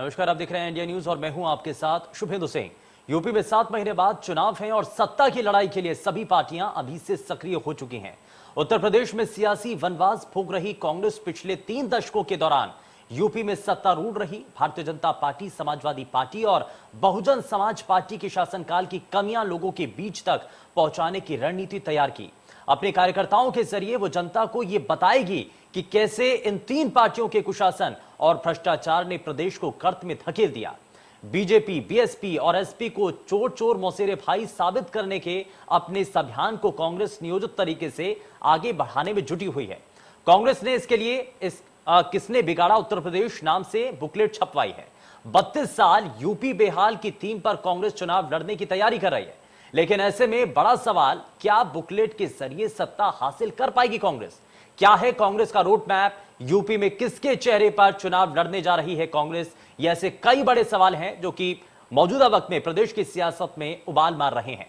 नमस्कार, आप देख रहे हैं इंडिया न्यूज और मैं हूं आपके साथ शुभेंदु सिंह। यूपी में 7 महीने बाद चुनाव हैं और सत्ता की लड़ाई के लिए सभी पार्टियां अभी से सक्रिय हो चुकी हैं। उत्तर प्रदेश में सियासी वनवास भोग रही कांग्रेस पिछले 3 दशकों के दौरान यूपी में सत्तारूढ़ रही। भारतीय जनता पार्टी, समाजवादी पार्टी और बहुजन समाज पार्टी के शासनकाल की कमियां लोगों के बीच तक पहुंचाने की रणनीति तैयार की। अपने कार्यकर्ताओं के जरिए वो जनता को यह बताएगी कि कैसे इन 3 पार्टियों के कुशासन और भ्रष्टाचार ने प्रदेश को गर्त में धकेल दिया। बीजेपी, बीएसपी और एसपी को चोर चोर मौसेरे भाई साबित करने के अपने इस अभियान को कांग्रेस नियोजित तरीके से आगे बढ़ाने में जुटी हुई है। कांग्रेस ने इसके लिए किसने बिगाड़ा उत्तर प्रदेश नाम से बुकलेट छपवाई है। 32 साल यूपी बेहाल की थीम पर कांग्रेस चुनाव लड़ने की तैयारी कर रही है। लेकिन ऐसे में बड़ा सवाल, क्या बुकलेट के जरिए सत्ता हासिल कर पाएगी कांग्रेस? क्या है कांग्रेस का रोड मैप? यूपी में किसके चेहरे पर चुनाव लड़ने जा रही है कांग्रेस? ये ऐसे कई बड़े सवाल हैं जो कि मौजूदा वक्त में प्रदेश की सियासत में उबाल मार रहे हैं।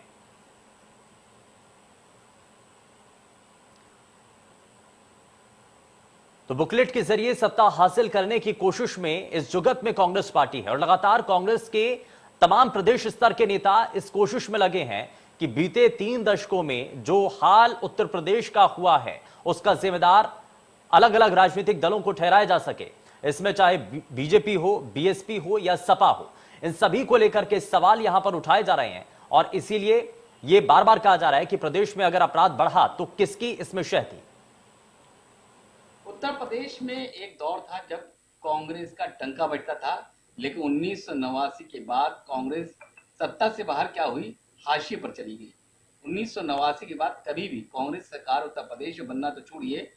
तो बुकलेट के जरिए सत्ता हासिल करने की कोशिश में इस जुगत में कांग्रेस पार्टी है और लगातार कांग्रेस के तमाम प्रदेश स्तर के नेता इस कोशिश में लगे हैं कि बीते 3 दशकों में जो हाल उत्तर प्रदेश का हुआ है उसका जिम्मेदार अलग अलग राजनीतिक दलों को ठहराया जा सके। इसमें चाहे बीजेपी हो, बीएसपी हो या सपा हो, इन सभी को लेकर के सवाल यहां पर उठाए जा रहे हैं और इसीलिए यह बार बार कहा जा रहा है कि प्रदेश में अगर अपराध बढ़ा तो किसकी इसमें शह थी। उत्तर प्रदेश में एक दौर था जब कांग्रेस का डंका बजता था, लेकिन 1989 के बाद कांग्रेस सत्ता से बाहर क्या हुई, हाशिए पर चली गई। 1989 के बाद कभी भी कांग्रेस सरकार उत्तर प्रदेश में बनना तो छोड़िए,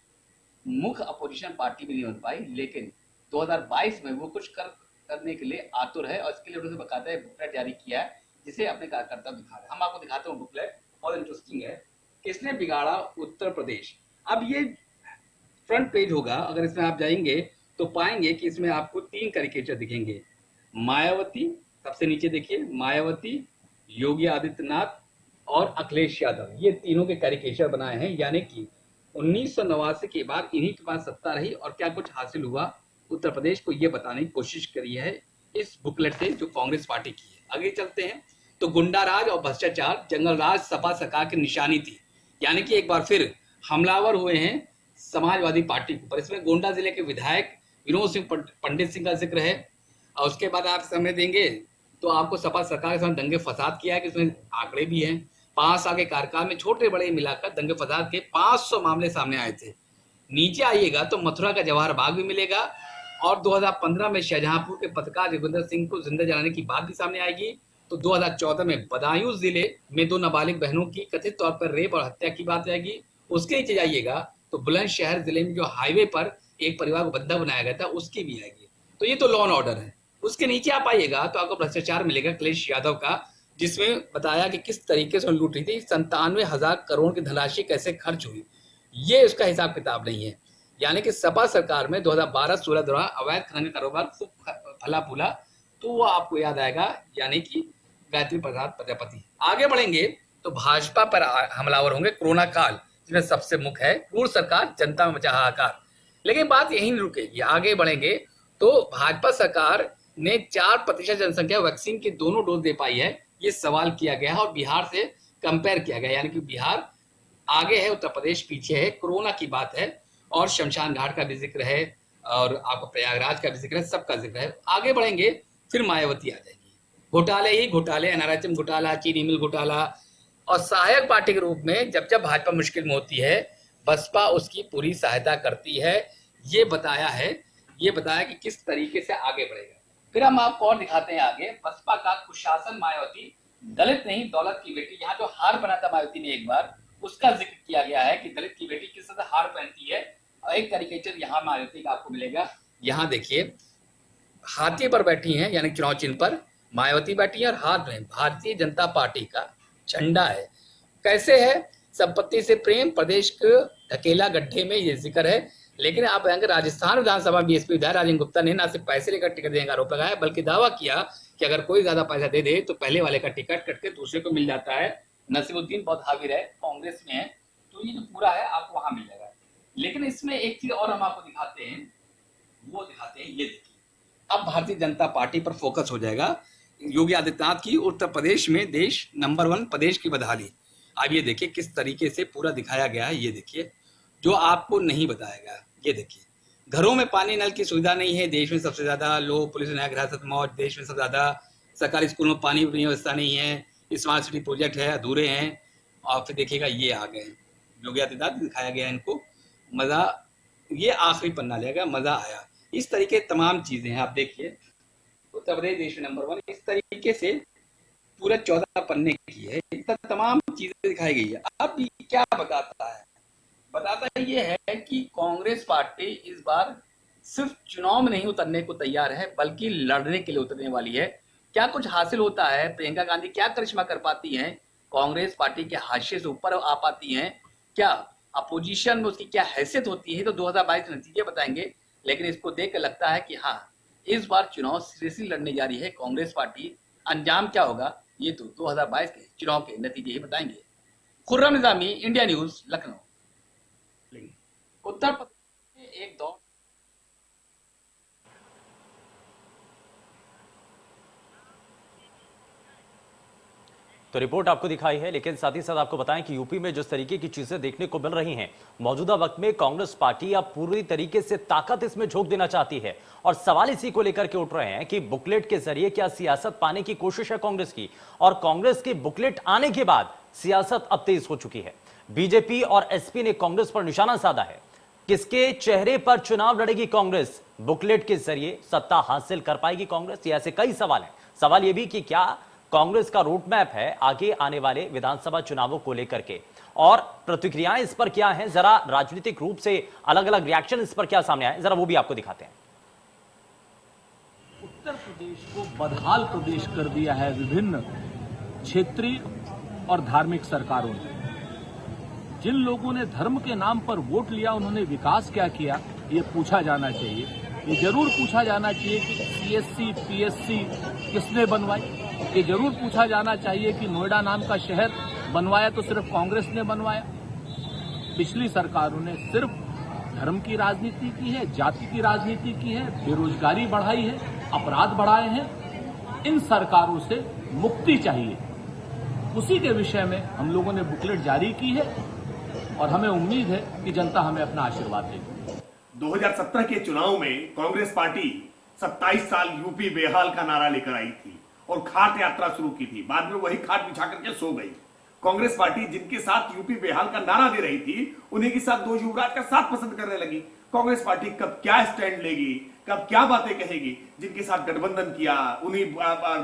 मुख्य अपोजिशन पार्टी भी नहीं बन पाई। लेकिन 2022 में वो कुछ करने के लिए आतुर है और इसके लिए उन्होंने बकायदा बुकलेट जारी किया है, जिसे अपने कार्यकर्ता दिखा रहे हैं। हम आपको दिखाते हैं बुकलेट, बहुत इंटरेस्टिंग है। किसने बिगाड़ा उत्तर प्रदेश? अब ये फ्रंट पेज होगा, अगर इसमें आप जाएंगे तो पाएंगे कि इसमें आपको 3 कैरिकेचर दिखेंगे। मायावती, सबसे नीचे देखिए, मायावती, योगी आदित्यनाथ और अखिलेश यादव, ये तीनों के कैरिकेचर बनाए हैं। यानी कि 1989 के बाद इन्हीं के पास सत्ता रही और क्या कुछ हासिल हुआ उत्तर प्रदेश को, ये बताने की कोशिश करी है इस बुकलेट से जो कांग्रेस पार्टी की है। आगे चलते हैं तो गुंडाराज और भ्रष्टाचार जंगल राज सपा सरकार की निशानी थी। यानी कि एक बार फिर हमलावर हुए हैं समाजवादी पार्टी के ऊपर। इसमें गोंडा जिले के विधायक विनोद सिंह पंडित सिंह का जिक्र है और उसके बाद आप समझ देंगे तो आपको सपा सरकार के साथ दंगे फसाद किया है कि इसमें आंकड़े भी हैं। 5 साल के कार्यकाल में छोटे बड़े मिलाकर दंगे फसाद के 500 मामले सामने आए थे। नीचे आइएगा तो मथुरा का जवाहर बाग भी मिलेगा और 2015 में शाहजहांपुर के पत्रकार जोगिंदर सिंह को जिंदा जलाने की बात भी सामने आएगी। तो 2014 में बदायूं जिले में 2 नाबालिग बहनों की कथित तौर पर रेप और हत्या की बात आएगी। उसके नीचे जाइएगा तो बुलंदशहर जिले में जो हाईवे पर एक परिवार को बंधा बनाया गया था, उसकी भी आएगी। तो ये तो लॉ एंड ऑर्डर है। उसके नीचे आप आइएगा तो आपको भ्रष्टाचार मिलेगा अखिलेश यादव का, जिसमें बताया कि किस तरीके से लूट रही थी, 97,000 करोड़ की धनराशि कैसे खर्च हुई, ये उसका हिसाब किताब नहीं है। यानी कि सपा सरकार में 2012-16 दौरान अवैध खनन का कारोबार खूब फला फूला, तो वो आपको याद आएगा, यानी कि गायत्री प्रसाद प्रजापति। आगे बढ़ेंगे तो भाजपा पर हमलावर होंगे कोरोना काल, जिसमें सबसे मुख्य है पूर्व सरकार, जनता में मचा हाहाकार। लेकिन बात यही नहीं रुकेगी, आगे बढ़ेंगे तो भाजपा सरकार ने 4% जनसंख्या वैक्सीन के दोनों डोज दे पाई है, ये सवाल किया गया है और बिहार से कंपेयर किया गया। यानी कि बिहार आगे है, उत्तर प्रदेश पीछे है। कोरोना की बात है और शमशान घाट का भी जिक्र है और आपको प्रयागराज का भी जिक्र है, सबका जिक्र है। आगे बढ़ेंगे फिर मायावती आ जाएगी। घोटाले ही घोटाले, एनआरएचएम घोटाला, चीनी मिल घोटाला और सहायक पार्टी के रूप में जब जब भाजपा मुश्किल में होती है, बसपा उसकी पूरी सहायता करती है। ये बताया कि किस तरीके से आगे बढ़ेगा। फिर हम आपको और दिखाते हैं आगे, बसपा का कुशासन मायावती, दलित नहीं दौलत की बेटी। यहाँ जो हार पहना था मायावती ने एक बार, उसका जिक्र किया गया है कि दलित की बेटी किस तरह हार पहनती है। और एक कैरिकेचर यहाँ मायावती का आपको मिलेगा। यहाँ देखिए, हाथी पर बैठी हैं, यानी चुनाव चिन्ह पर मायावती बैठी है और हाथ में भारतीय जनता पार्टी का झंडा है। कैसे है? संपत्ति से प्रेम, प्रदेश के ढकेला गड्ढे में, ये जिक्र है। लेकिन आप जाएंगे राजस्थान विधानसभा बीएसपी विधायक राजेंद्र गुप्ता ने ना सिर्फ पैसे लेकर टिकट देने का आरोप लगाया, बल्कि दावा किया कि अगर कोई ज्यादा पैसा दे दे तो पहले वाले का टिकट कट के दूसरे को मिल जाता है। नसीमुद्दीन बहुत हावी है, कांग्रेस में है, तो ये जो पूरा है आपको वहां मिल जाएगा। लेकिन इसमें एक चीज और हम आपको दिखाते हैं, वो दिखाते हैं, ये देखिए, अब भारतीय जनता पार्टी पर फोकस हो जाएगा। योगी आदित्यनाथ की उत्तर प्रदेश में देश नंबर 1 प्रदेश की बदहाली। अब ये देखिए किस तरीके से पूरा दिखाया गया है। ये देखिए जो आपको नहीं बताया गया, ये देखिए घरों में पानी नल की सुविधा नहीं है, देश में सबसे ज्यादा लोग पुलिस न्यायिक हिरासत मौत, देश में सबसे ज्यादा सरकारी स्कूलों में पानी की व्यवस्था नहीं है, स्मार्ट सिटी प्रोजेक्ट है अधूरे हैं। और फिर देखिएगा ये आ गए योगी आदित्यनाथ, दिखाया गया इनको मजा, ये आखिरी पन्ना ले गया, मजा आया। इस तरीके तमाम चीजें हैं। आप देखिए उत्तर प्रदेश देश में नंबर 1, इस तरीके से पूरा 14 पन्ने की है, इतना तमाम चीजें दिखाई गई है। अब क्या बताता है, बताता ये है कि कांग्रेस पार्टी इस बार सिर्फ चुनाव में नहीं उतरने को तैयार है, बल्कि लड़ने के लिए उतरने वाली है। क्या कुछ हासिल होता है, प्रियंका गांधी क्या करिश्मा कर पाती हैं, कांग्रेस पार्टी के हाशिए से ऊपर आ पाती हैं, क्या अपोजिशन में उसकी क्या हैसियत होती है, तो 2022 नतीजे बताएंगे। लेकिन इसको देख कर लगता है कि हाँ, इस बार चुनाव सीरियसली लड़ने जा रही है कांग्रेस पार्टी। अंजाम क्या होगा ये तो 2022 के चुनाव के नतीजे ही बताएंगे। Khurram Nizami, India news, Lucknow. उत्तर प्रदेश में एक दौर तो रिपोर्ट आपको दिखाई है, लेकिन साथ ही साथ आपको बताएं कि यूपी में जिस तरीके की चीजें देखने को मिल रही हैं, मौजूदा वक्त में कांग्रेस पार्टी अब पूरी तरीके से ताकत इसमें झोंक देना चाहती है। और सवाल इसी को लेकर के उठ रहे हैं कि बुकलेट के जरिए क्या सियासत पाने की कोशिश है कांग्रेस की, और कांग्रेस के बुकलेट आने के बाद सियासत अब तेज हो चुकी है। बीजेपी और एसपी ने कांग्रेस पर निशाना साधा है। किसके चेहरे पर चुनाव लड़ेगी कांग्रेस, बुकलेट के जरिए सत्ता हासिल कर पाएगी कांग्रेस, ये ऐसे कई सवाल हैं। सवाल यह भी कि क्या कांग्रेस का रूट मैप है आगे आने वाले विधानसभा चुनावों को लेकर के, और प्रतिक्रियाएं इस पर क्या हैं, जरा राजनीतिक रूप से अलग अलग रिएक्शन इस पर क्या सामने आए, जरा वो भी आपको दिखाते हैं। उत्तर प्रदेश को बदहाल प्रदेश कर दिया है विभिन्न क्षेत्रीय और धार्मिक सरकारों ने। जिन लोगों ने धर्म के नाम पर वोट लिया, उन्होंने विकास क्या किया, ये पूछा जाना चाहिए। ये जरूर पूछा जाना चाहिए कि सीएससी पीएससी किसने बनवाई। ये जरूर पूछा जाना चाहिए कि नोएडा नाम का शहर बनवाया तो सिर्फ कांग्रेस ने बनवाया। पिछली सरकारों ने सिर्फ धर्म की राजनीति की है, जाति की राजनीति की है, बेरोजगारी बढ़ाई है, अपराध बढ़ाए हैं। इन सरकारों से मुक्ति चाहिए, उसी के विषय में हम लोगों ने बुकलेट जारी की है और हमें उम्मीद है कि जनता हमें अपना आशीर्वाद देगी। 2017 के चुनाव में कांग्रेस पार्टी 27 साल यूपी बेहाल का नारा लेकर आई थी और खाट यात्रा शुरू की थी। बाद में वही खाट बिछा करके सो गई। कांग्रेस पार्टी जिनके साथ यूपी बेहाल का नारा दे रही थी, उन्हीं के साथ दो युवराज का साथ पसंद करने लगी। कांग्रेस पार्टी कब क्या स्टैंड लेगी, कब क्या बातें कहेगी, जिनके साथ गठबंधन किया उन्हीं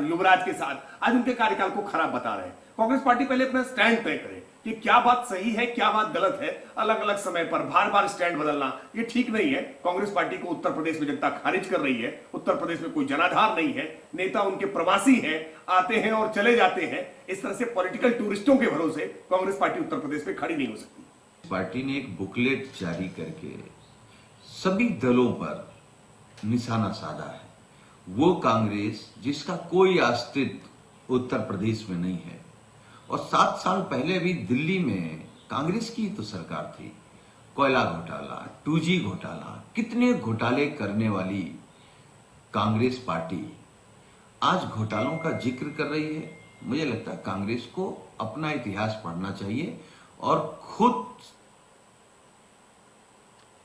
युवराज के साथ, आज उनके कार्यकाल को खराब बता रहे हैं। कांग्रेस पार्टी पहले अपना स्टैंड तय करे कि क्या बात सही है, क्या बात गलत है। अलग अलग समय पर बार बार स्टैंड बदलना ये ठीक नहीं है। कांग्रेस पार्टी को उत्तर प्रदेश में जनता खारिज कर रही है। उत्तर प्रदेश में कोई जनाधार नहीं है, नेता उनके प्रवासी हैं, आते हैं और चले जाते हैं। इस तरह से पॉलिटिकल टूरिस्टों के भरोसे कांग्रेस पार्टी उत्तर प्रदेश में खड़ी नहीं हो सकती। पार्टी ने एक बुकलेट जारी करके सभी दलों पर निशाना साधा है। वो कांग्रेस जिसका कोई अस्तित्व उत्तर प्रदेश में नहीं है, और 7 साल पहले भी दिल्ली में कांग्रेस की तो सरकार थी। कोयला घोटाला, 2G घोटाला, कितने घोटाले करने वाली कांग्रेस पार्टी आज घोटालों का जिक्र कर रही है। मुझे लगता है कांग्रेस को अपना इतिहास पढ़ना चाहिए और खुद।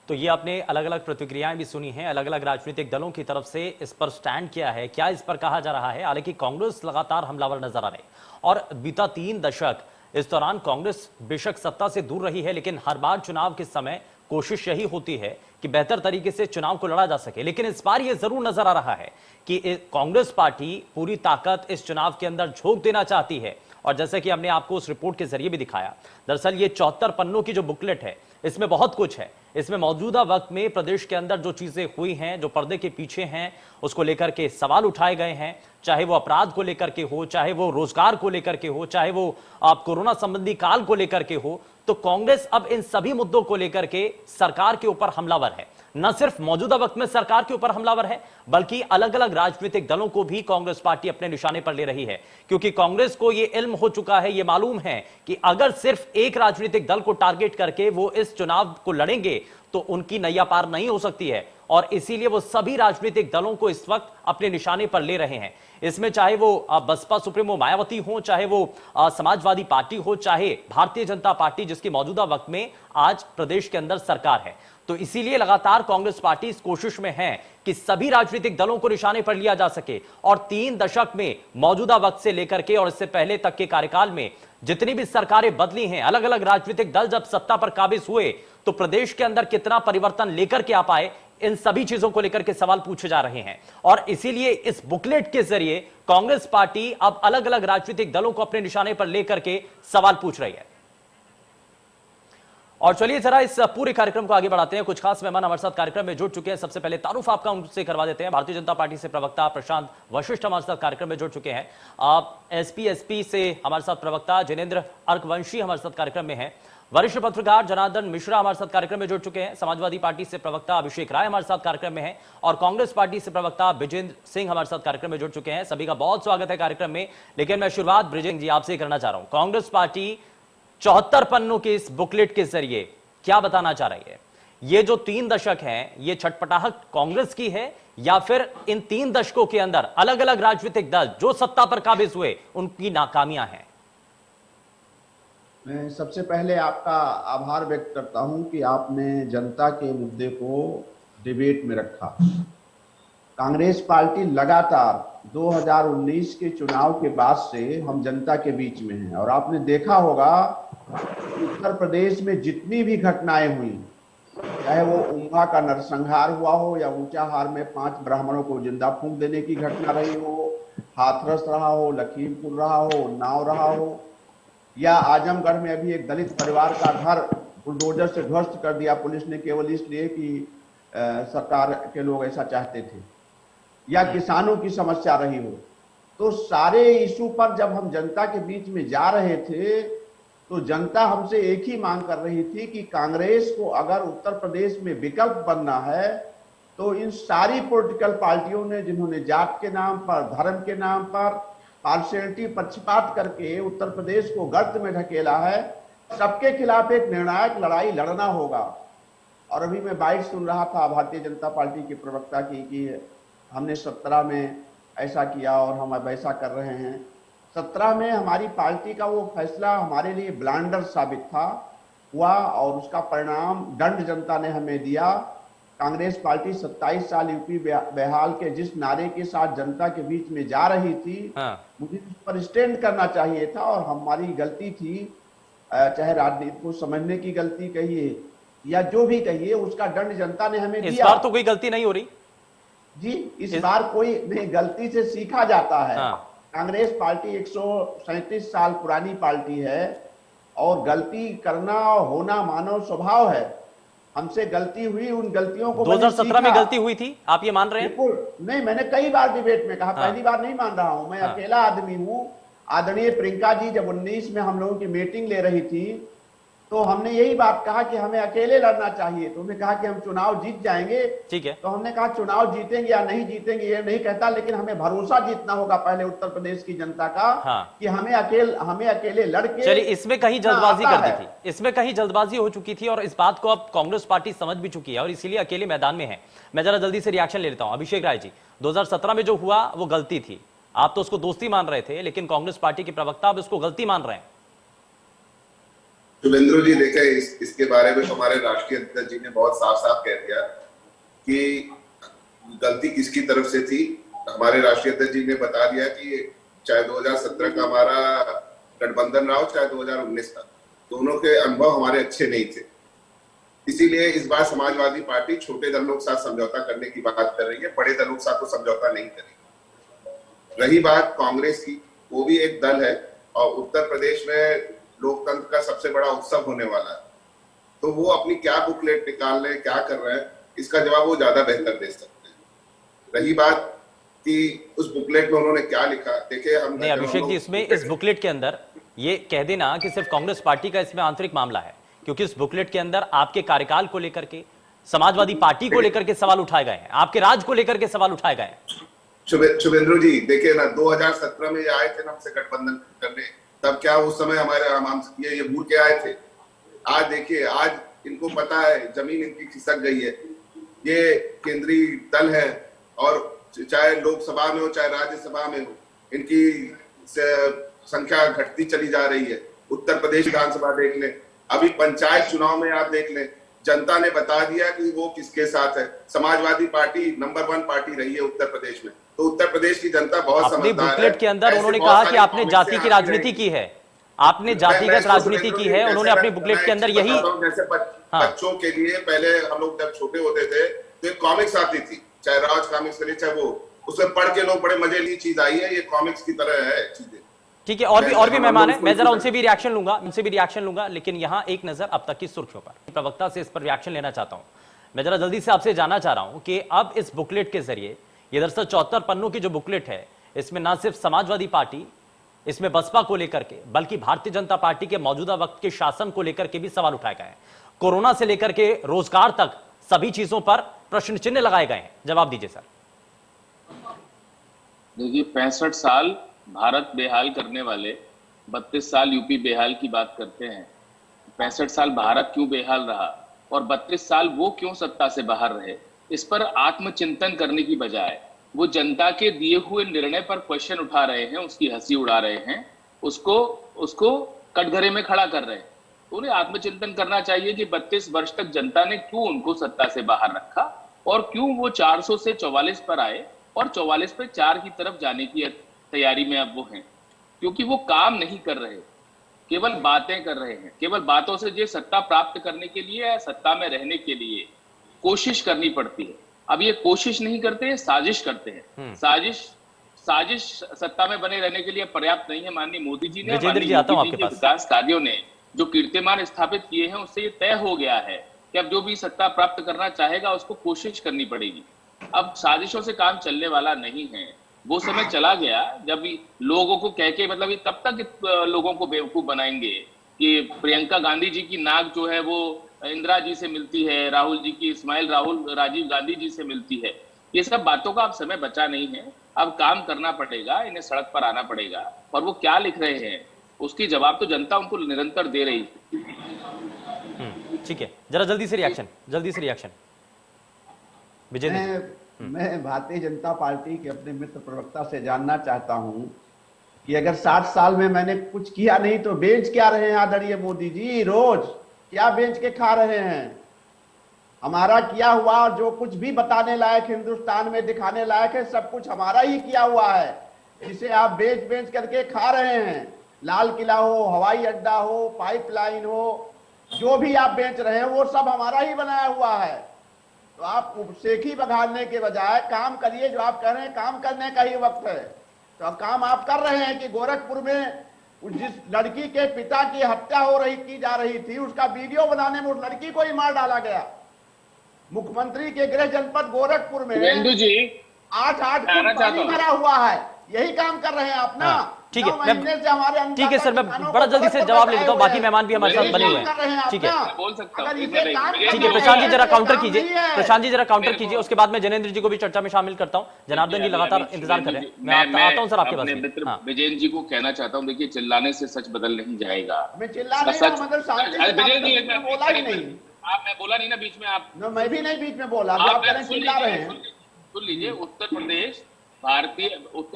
तो ये आपने अलग अलग प्रतिक्रियाएं भी सुनी हैं, अलग अलग राजनीतिक दलों की तरफ से इस पर स्टैंड किया है, क्या इस पर कहा जा रहा है। हालांकि कांग्रेस लगातार हमलावर नजर आ रही और बीता 3 दशक इस दौरान कांग्रेस बेशक सत्ता से दूर रही है, लेकिन हर बार चुनाव के समय कोशिश यही होती है कि बेहतर तरीके से चुनाव को लड़ा जा सके। लेकिन इस बार यह जरूर नजर आ रहा है कि कांग्रेस पार्टी पूरी ताकत इस चुनाव के अंदर झोंक देना चाहती है। और जैसे कि हमने आपको उस रिपोर्ट के जरिए भी दिखाया, दरअसल ये 74 पन्नों की जो बुकलेट है, इसमें बहुत कुछ है। इसमें मौजूदा वक्त में प्रदेश के अंदर जो चीजें हुई हैं, जो पर्दे के पीछे हैं, उसको लेकर के सवाल उठाए गए हैं, चाहे वो अपराध को लेकर के हो, चाहे वो रोजगार को लेकर के हो, चाहे वो आप कोरोना संबंधी काल को लेकर के हो। तो कांग्रेस अब इन सभी मुद्दों को लेकर के सरकार के ऊपर हमलावर है। न सिर्फ मौजूदा वक्त में सरकार के ऊपर हमलावर है, बल्कि अलग अलग राजनीतिक दलों को भी कांग्रेस पार्टी अपने निशाने पर ले रही है। क्योंकि कांग्रेस को यह इल्म हो चुका है, यह मालूम है कि अगर सिर्फ एक राजनीतिक दल को टारगेट करके वो इस चुनाव को लड़ेंगे तो उनकी नैया पार नहीं हो सकती है। और इसीलिए वो सभी राजनीतिक दलों को इस वक्त अपने निशाने पर ले रहे हैं। इसमें चाहे वो बसपा सुप्रीमो मायावती हो, चाहे वो समाजवादी पार्टी हो, चाहे भारतीय जनता पार्टी जिसकी मौजूदा वक्त में आज प्रदेश के अंदर सरकार है। तो इसीलिए लगातार कांग्रेस पार्टी इस कोशिश में है कि सभी राजनीतिक दलों को निशाने पर लिया जा सके और 3 दशक में मौजूदा वक्त से लेकर के और इससे पहले तक के कार्यकाल में जितनी भी सरकारें बदली हैं, अलग अलग राजनीतिक दल जब सत्ता पर काबिज हुए तो प्रदेश के अंदर कितना परिवर्तन लेकर के आ पाए, इन सभी चीजों को लेकर के सवाल पूछे जा रहे हैं। और इसीलिए इस बुकलेट के जरिए कांग्रेस पार्टी अब अलग अलग राजनीतिक दलों को अपने निशाने पर लेकर के सवाल पूछ रही है। और चलिए जरा इस पूरे कार्यक्रम को आगे बढ़ाते हैं। कुछ खास मेहमान हमारे साथ कार्यक्रम में जुड़ चुके हैं। सबसे पहले तारुफ आपका उनसे करवा देते हैं। भारतीय जनता पार्टी से प्रवक्ता प्रशांत वशिष्ठ हमारे साथ कार्यक्रम में जुड़ चुके हैं। एसपी से हमारे साथ प्रवक्ता जिनेंद्र अर्कवंशी हमारे साथ कार्यक्रम में हैं। वरिष्ठ पत्रकार जनार्दन मिश्रा हमारे साथ कार्यक्रम में जुड़ चुके हैं। समाजवादी पार्टी से प्रवक्ता अभिषेक राय हमारे साथ कार्यक्रम में हैं और कांग्रेस पार्टी से प्रवक्ता ब्रिजेंद्र सिंह हमारे साथ कार्यक्रम में जुड़ चुके हैं। सभी का बहुत स्वागत है कार्यक्रम में। लेकिन मैं शुरुआत ब्रिजेंद्र जी आपसे करना चाह रहा हूं। कांग्रेस पार्टी 74 पन्नों के इस बुकलेट के जरिए क्या बताना चाह रही है? ये जो 3 दशक हैं, ये छटपटाहट कांग्रेस की है या फिर इन 3 दशकों के अंदर अलग अलग राजनीतिक दल जो सत्ता पर काबिज हुए उनकी नाकामियां हैं? मैं सबसे पहले आपका आभार व्यक्त करता हूं कि आपने जनता के मुद्दे को डिबेट में रखा। कांग्रेस पार्टी लगातार 2019 के चुनाव के बाद से हम जनता के बीच में हैं और आपने देखा होगा उत्तर प्रदेश में जितनी भी घटनाएं हुई, चाहे वो उम्मा का नरसंहार हुआ हो या ऊंचाहार में 5 ब्राह्मणों को जिंदा फूंक देने की घटना रही हो, हाथरस रहा हो, लखीमपुर रहा हो, उन्नाव रहा हो, या आजमगढ़ में अभी एक दलित परिवार का घर बुलडोजर से ध्वस्त कर दिया पुलिस ने केवल इसलिए कि सरकार के लोग ऐसा चाहते थे, या किसानों की समस्या रही हो। तो सारे इशू पर जब हम जनता के बीच में जा रहे थे तो जनता हमसे एक ही मांग कर रही थी कि कांग्रेस को अगर उत्तर प्रदेश में विकल्प बनना है तो इन सारी पॉलिटिकल पार्टियों ने जिन्होंने जात के नाम पर, धर्म के नाम पर पार्शियलिटी पक्षपात करके उत्तर प्रदेश को गर्त में ढकेला है, सबके खिलाफ एक निर्णायक लड़ाई लड़ना होगा। और अभी मैं बाइट सुन रहा था भारतीय जनता पार्टी के प्रवक्ता की कि हमने 17 में ऐसा किया और हम अब ऐसा कर रहे हैं। 17 में हमारी पार्टी का वो फैसला हमारे लिए ब्लंडर साबित हुआ और उसका परिणाम दंड जनता ने हमें दिया। कांग्रेस पार्टी 27 साल यूपी बेहाल के जिस नारे के साथ जनता के बीच में जा रही थी, मुझे उस पर स्टैंड करना चाहिए था और हमारी गलती थी, चाहे राजनीति को समझने की गलती कहिए या जो भी कहिए, उसका दंड जनता ने हमें दिया। इस बार तो कोई गलती नहीं हो रही जी, इस बार कोई नहीं, गलती से सीखा जाता है। कांग्रेस पार्टी 137 साल पुरानी पार्टी है और गलती करना होना मानव स्वभाव है। हमसे गलती हुई, उन गलतियों को 2017 में गलती हुई थी, आप ये मान रहे हैं? बिल्कुल नहीं, मैंने कई बार डिबेट में कहा, पहली बार नहीं मान रहा हूं। मैं अकेला आदमी हूं। आदरणीय प्रियंका जी जब 19 में हम लोगों की मीटिंग ले रही थी तो हमने यही बात कहा कि हमें अकेले लड़ना चाहिए। तो उन्होंने कहा कि हम चुनाव जीत जाएंगे। ठीक है। तो हमने कहा चुनाव जीतेंगे या नहीं जीतेंगे ये नहीं कहता, लेकिन हमें भरोसा जीतना होगा पहले उत्तर प्रदेश की जनता का कि हमें अकेले लड़के। चलिए, इसमें कहीं जल्दबाजी कर दी थी, इसमें कहीं जल्दबाजी हो चुकी थी और इस बात को अब कांग्रेस पार्टी समझ भी चुकी है और इसीलिए अकेले मैदान में है। मैं जरा जल्दी से रिएक्शन ले लेता हूं। अभिषेक राय जी, 2017 में जो हुआ वो गलती थी, आप तो उसको दोस्ती मान रहे थे, लेकिन कांग्रेस पार्टी के प्रवक्ता अब इसको गलती मान रहे हैं। शुभेंद्र जी, देखे इसके बारे में हमारे राष्ट्रीय अध्यक्ष जी ने बहुत साफ साफ कह दिया कि गलती किसकी तरफ से थी। हमारे राष्ट्रीय अध्यक्ष जी ने बता दिया कि चाहे 2017 का हमारा गठबंधन रहा हो, चाहे 2019 का, दोनों के अनुभव हमारे अच्छे नहीं थे। इसीलिए इस बार समाजवादी पार्टी छोटे दलों के साथ समझौता करने की बात कर रही है, बड़े दलों के साथ तो समझौता नहीं करेगी। रही बात कांग्रेस की, वो भी एक दल है और उत्तर प्रदेश में लोकतंत्र का सबसे बड़ा उत्सव होने वाला है, तो वो अपनी क्या बुकलेट निकाल रहे हैं, क्या कर रहे हैं, इसका जवाब वो ज्यादा बेहतर दे सकते हैं। रही बात कि उस बुकलेट में उन्होंने क्या लिखा, देखिए हम नहीं अभिषेक जी, इसमें इस बुकलेट के अंदर ये कह देना कि सिर्फ कांग्रेस पार्टी का इसमें आंतरिक मामला है, क्योंकि इस बुकलेट के अंदर आपके कार्यकाल को लेकर के, समाजवादी पार्टी को लेकर के सवाल उठाए गए हैं, आपके राज को लेकर के सवाल उठाए गए हैं। शुभेंद्र जी, देखिए ना, 2017 में आए थे ना हमसे गठबंधन करने, तब क्या उस समय हमारे हम ये भूल के आए थे? आज देखिए, आज इनको पता है जमीन इनकी खिसक गई है, ये केंद्रीय दल है, और चाहे लोकसभा में हो चाहे राज्यसभा में हो, इनकी संख्या घटती चली जा रही है। उत्तर प्रदेश विधानसभा देख लें, अभी पंचायत चुनाव में आप देख लें, जनता ने बता दिया कि वो किसके साथ है। समाजवादी पार्टी नंबर 1 पार्टी रही है उत्तर प्रदेश में। तो उत्तर प्रदेश की जनता बहुत अपनी समझदार है। बुकलेट के अंदर उन्होंने कहा कि आपने जाति की राजनीति की है, आपने जातिगत राजनीति की है। उन्होंने अपनी बुकलेट के अंदर यही, जैसे बच्चों के लिए पहले हम लोग जब छोटे होते थे तो एक कॉमिक्स आती थी, चाहे राज कॉमिक्स के लिए, चाहे वो, उसमें पढ़ के लोग बड़े मजे की चीज आई है, ये कॉमिक्स की तरह है चीजें। ठीक है, और भी मेहमान है, मैं जरा उनसे भी रिएक्शन लूंगा, लेकिन यहां एक नजर अब तक की सुर्खियों पर। प्रवक्ता से इस पर रिएक्शन लेना चाहता हूं। मैं जरा जल्दी से आपसे जानना चाह रहा हूं कि अब इस बुकलेट के जरिए, ये दरअसल 74 पन्नों की जो बुकलेट है, इसमें ना सिर्फ समाजवादी पार्टी, इसमें बसपा को लेकर के, बल्कि भारतीय जनता पार्टी के मौजूदा वक्त के शासन को लेकर के भी सवाल उठाए गए हैं। कोरोना से लेकर के रोजगार तक सभी चीजों पर प्रश्न चिन्ह लगाए गए हैं। जवाब दीजिए सर। देखिए, 65 साल भारत बेहाल करने वाले 32 साल यूपी बेहाल की बात करते हैं। 65 साल भारत क्यों बेहाल रहा और 32 साल वो क्यों सत्ता से बाहर रहे, इस पर आत्मचिंतन करने की बजाय वो जनता के दिए हुए निर्णय पर क्वेश्चन उठा रहे हैं, उसकी हंसी उड़ा रहे हैं, उसको कटघरे में खड़ा कर रहे हैं। तो उन्हें आत्मचिंतन करना चाहिए कि 32 वर्ष तक जनता ने क्यों उनको सत्ता से बाहर रखा और क्यों वो 400 से 44 पर आए और 44 पे 4 की तरफ जाने की तैयारी में अब वो हैं। क्योंकि वो काम नहीं कर रहे, केवल बातें कर रहे हैं। केवल बातों से जो सत्ता प्राप्त करने के लिए या सत्ता में रहने के लिए कोशिश करनी पड़ती है। अब ये कोशिश नहीं करते, ये साजिश करते हैं। साजिश सत्ता में बने रहने के लिए पर्याप्त नहीं है। माननीय मोदी जी ने विकास कार्यों ने जो कीर्तिमान स्थापित किए हैं, उससे ये तय हो गया है कि अब जो भी सत्ता प्राप्त करना चाहेगा उसको कोशिश करनी पड़ेगी। अब साजिशों से काम चलने वाला नहीं है। वो समय चला गया जब लोगों को कह के, मतलब तब तक लोगों को बेवकूफ बनाएंगे कि प्रियंका गांधी जी की नाक जो है वो इंदिरा जी से मिलती है, राहुल जी की राजीव गांधी जी से मिलती है। ये सब बातों का अब समय बचा नहीं है। अब काम करना पड़ेगा, इन्हें सड़क पर आना पड़ेगा। और वो क्या लिख रहे हैं उसकी जवाब तो जनता उनको निरंतर दे रही है। ठीक है, जरा जल्दी से रिएक्शन विजय। मैं भारतीय जनता पार्टी के अपने मित्र प्रवक्ता से जानना चाहता हूं कि अगर 60 साल में मैंने कुछ किया नहीं तो बेच क्या रहे हैं आदरणीय मोदी जी? रोज क्या बेच के खा रहे हैं? हमारा किया हुआ जो कुछ भी बताने लायक हिंदुस्तान में दिखाने लायक है, सब कुछ हमारा ही किया हुआ है, जिसे आप बेच करके खा रहे हैं। लाल किला हो, हवाई अड्डा हो, पाइपलाइन हो, जो भी आप बेच रहे हैं वो सब हमारा ही बनाया हुआ है। तो आप सेखी बघाड़ने के बजाय काम करिए। जो आप कह रहे हैं काम करने का ही वक्त है, तो काम आप कर रहे हैं कि गोरखपुर में जिस लड़की के पिता की हत्या की जा रही थी, उसका वीडियो बनाने में उस लड़की को ही मार डाला गया। मुख्यमंत्री के गृह जनपद गोरखपुर में 8 पानी भरा हुआ है। यही काम कर रहे हैं आप ना। ठीक है, ठीक है सर, मैं बड़ा जल्दी से जवाब ले लेता हूँ। बाकी मेहमान भी हमारे साथ बने हुए हैं। ठीक है, ठीक है, प्रशांत जी जरा काउंटर कीजिए। उसके बाद मैं जनेंद्र जी को भी चर्चा में शामिल करता हूँ। जनार्दन जी लगातार इंतजार कर रहे हैं। मैं आता हूँ सर आपके पास। मित्र विजयन जी को कहना चाहता हूँ, देखिए, चिल्लाने से सच बदल नहीं जाएगा। मैं बोला नहीं ना बीच में आप। मैं भी नहीं बीच में बोला, आप चिल्ला रहे हैं। सुन लीजिए, उत्तर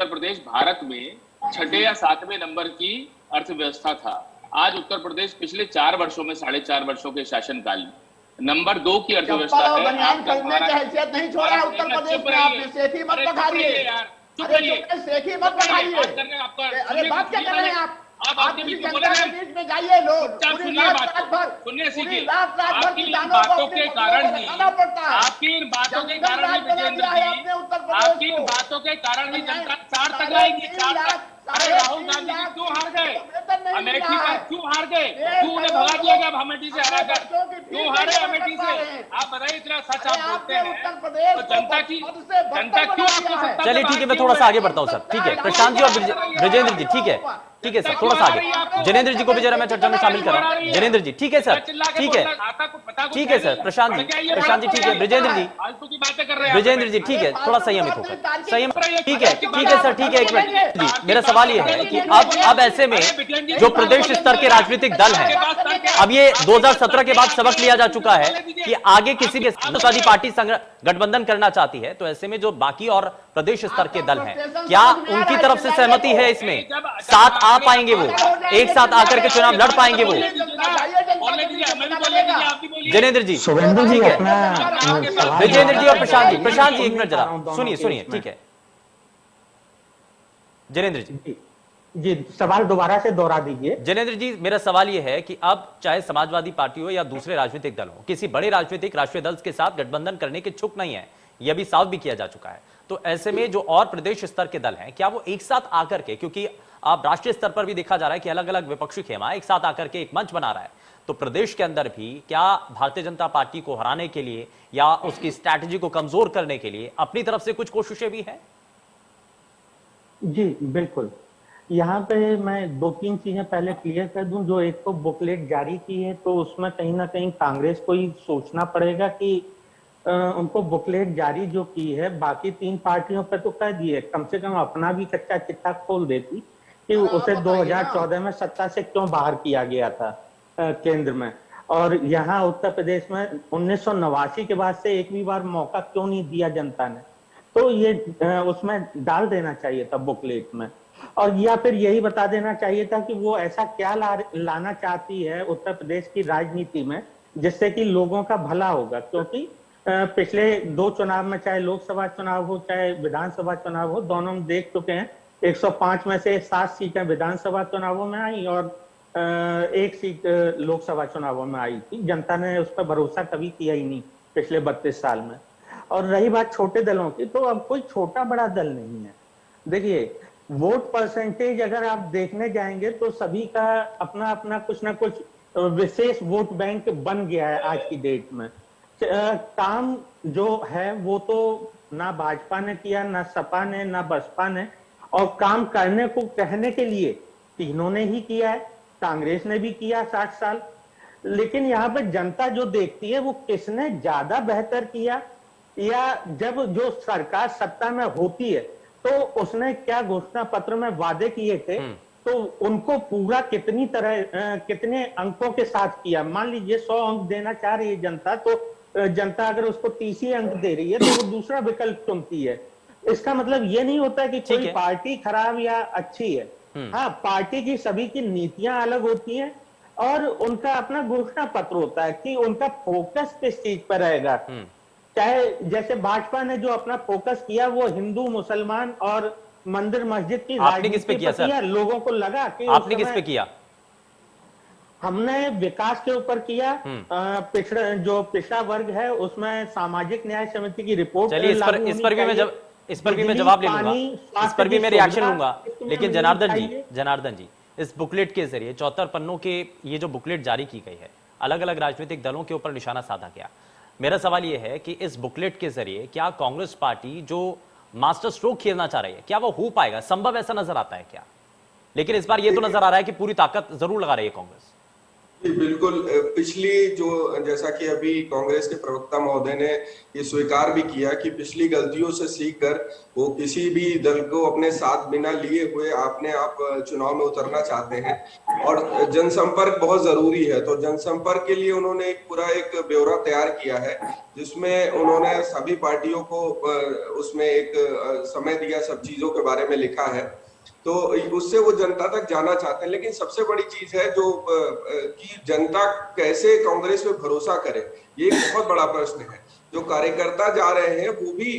प्रदेश भारत में 6 या 7वें नंबर की अर्थव्यवस्था था। आज उत्तर प्रदेश पिछले 4 वर्षों में, 4.5 वर्षों के शासनकाल में नंबर 2 की अर्थव्यवस्था है। हैसियत नहीं छोड़ा है उत्तर प्रदेश में। आपने सेखी मत बघाड़िए, सेखी मत बघाड़िए। अरे बात क्या कर रहे हैं आप? आपके बीच में जाइए लोग, सुनिए आपकी इन बातों के कारण ही जनता 4 तक आएगी। 4 तक। अरे राहुल गांधी जी क्यों हार गए? अमेठी में क्यों हार गए? क्यों उन्हें भगा दिया गया अमेठी से हराकर? क्यों हारे अमेठी से? आप बताइए, इतना सच आप बोलते हैं तो जनता क्यों आपको सत्ता? चलिए ठीक है, मैं थोड़ा सा आगे बढ़ता हूँ सर। ठीक है, प्रशांत जी और ब्रजेंद्र जी, ठीक है, ठीक है सर, थोड़ा सा आगे जनेंद्र जी को भी जरा मैं चर्चा में शामिल कर रहा हूँ। जनेंद्र जी ठीक है सर, ठीक है ठीक है सर। प्रशांत जी ठीक है। ब्रिजेंद्र जी, ब्रिजेंद्र जी ठीक है, थोड़ा संयमित होकर संयम, ठीक है सर, ठीक है। एक मिनट जी, मेरा सवाल ये है कि अब ऐसे में जो प्रदेश स्तर के राजनीतिक दल हैं, अब ये 2017 के बाद सबक लिया जा चुका है कि आगे किसी भी समाजवादी पार्टी गठबंधन करना चाहती है, तो ऐसे में जो बाकी और प्रदेश स्तर के दल हैं, क्या उनकी तरफ से सहमति है इसमें? साथ आ पाएंगे वो, एक साथ आकर के चुनाव लड़ पाएंगे वो? जनेंद्र जी, ठीक है। विजेंद्र जी और प्रशांत जी एक मिनट जरा सुनिए, ठीक है। जनेंद्र जी सवाल दोबारा से दोहरा दीजिए। जनेंद्र जी, मेरा सवाल यह है कि अब चाहे समाजवादी पार्टी हो या दूसरे राजनीतिक दल हो, किसी बड़े राष्ट्रीय दल के साथ गठबंधन करने के इच्छुक नहीं है, यह भी साफ भी किया जा चुका है। तो ऐसे में जो और प्रदेश स्तर के दल हैं, क्या वो एक साथ आकर के, क्योंकि अब राष्ट्रीय स्तर पर भी देखा जा रहा है कि अलग अलग विपक्षी खेमा एक साथ आकर के एक मंच बना रहा है, तो प्रदेश के अंदर भी क्या भारतीय जनता पार्टी को हराने के लिए या उसकी स्ट्रैटेजी को कमजोर करने के लिए अपनी तरफ से कुछ कोशिशें भी हैं? जी बिल्कुल। यहाँ पे मैं 2-3 चीजें पहले क्लियर कर दूं। जो एक तो बुकलेट जारी की है, तो उसमें कहीं ना कहीं कांग्रेस को ही सोचना पड़ेगा कि उनको बुकलेट जारी जो की है, बाकी 3 पार्टियों पे तो कह दिए, कम से कम अपना भी कच्चा चिट्ठा खोल देती कि उसे 2014 में सत्ता से क्यों बाहर किया गया था केंद्र में, और यहाँ उत्तर प्रदेश में 1989 के बाद से एक भी बार मौका क्यों नहीं दिया जनता ने। तो ये उसमें डाल देना चाहिए था बुकलेट में, और या फिर यही बता देना चाहिए था कि वो ऐसा क्या लाना चाहती है उत्तर प्रदेश की राजनीति में जिससे कि लोगों का भला होगा। क्योंकि पिछले 2 चुनाव में, चाहे लोकसभा चुनाव हो चाहे विधानसभा चुनाव हो, दोनों में देख चुके हैं 105 में से 7 सीटें विधानसभा चुनावों में आई और 1 सीट लोकसभा चुनावों में आई थी। जनता ने उस पर भरोसा कभी किया ही नहीं पिछले 32 साल में। और रही बात छोटे दलों की, तो अब कोई छोटा बड़ा दल नहीं है। देखिए, वोट परसेंटेज अगर आप देखने जाएंगे तो सभी का अपना अपना कुछ ना कुछ विशेष वोट बैंक बन गया है आज की डेट में। काम जो है वो तो ना भाजपा ने किया, ना सपा ने, ना बसपा ने, और काम करने को कहने के लिए तीनों ने ही किया है। कांग्रेस ने भी किया 60 साल, लेकिन यहाँ पे जनता जो देखती है वो किसने ज्यादा बेहतर किया, या जब जो सरकार सत्ता में होती है तो उसने क्या घोषणा पत्र में वादे किए थे, तो उनको पूरा कितने अंकों के साथ किया। मान लीजिए 100 अंक देना चाह रही है जनता, तो जनता अगर उसको 30 ही अंक दे रही है तो वो दूसरा विकल्प चुनती है। इसका मतलब ये नहीं होता कि कोई पार्टी खराब या अच्छी है। हाँ, पार्टी की सभी की नीतियां अलग होती हैं और उनका अपना घोषणा पत्र होता है कि उनका फोकस किस चीज पर रहेगा। चाहे जैसे भाजपा ने जो अपना फोकस किया वो हिंदू, मुसलमान और मंदिर मस्जिद की राजनीति पे किया सर? लोगों को लगा कि आपने किस पे किया? हमने विकास के ऊपर किया। पिछड़ा वर्ग है उसमें सामाजिक न्याय समिति की रिपोर्ट, चलिए इस पर भी मैं जवाब ले लूंगा, इस पर भी मैं रिएक्शन लूंगा। लेकिन जनार्दन जी, इस बुकलेट के जरिए 74 पन्नों के ये जो बुकलेट जारी की गई है, अलग अलग राजनीतिक दलों के ऊपर निशाना साधा गया। मेरा सवाल यह है कि इस बुकलेट के जरिए क्या कांग्रेस पार्टी जो मास्टर स्ट्रोक खेलना चाह रही है, क्या वो हो पाएगा? संभव ऐसा नजर आता है क्या? लेकिन इस बार ये तो नजर आ रहा है कि पूरी ताकत जरूर लगा रही है कांग्रेस। बिल्कुल। पिछली जो, जैसा कि अभी कांग्रेस के प्रवक्ता महोदय ने ये स्वीकार भी किया कि पिछली गलतियों से सीखकर वो किसी भी दल को अपने साथ बिना लिए हुए अपने आप चुनाव में उतरना चाहते हैं, और जनसंपर्क बहुत जरूरी है। तो जनसंपर्क के लिए उन्होंने पूरा एक ब्यौरा तैयार किया है जिसमें उन्होंने सभी पार्टियों को उसमें एक समय दिया, सब चीजों के बारे में लिखा है, तो उससे वो जनता तक जाना चाहते हैं। लेकिन सबसे बड़ी चीज है जो कि जनता कैसे कांग्रेस पे भरोसा करे, ये एक बहुत बड़ा प्रश्न है। जो कार्यकर्ता जा रहे हैं वो भी,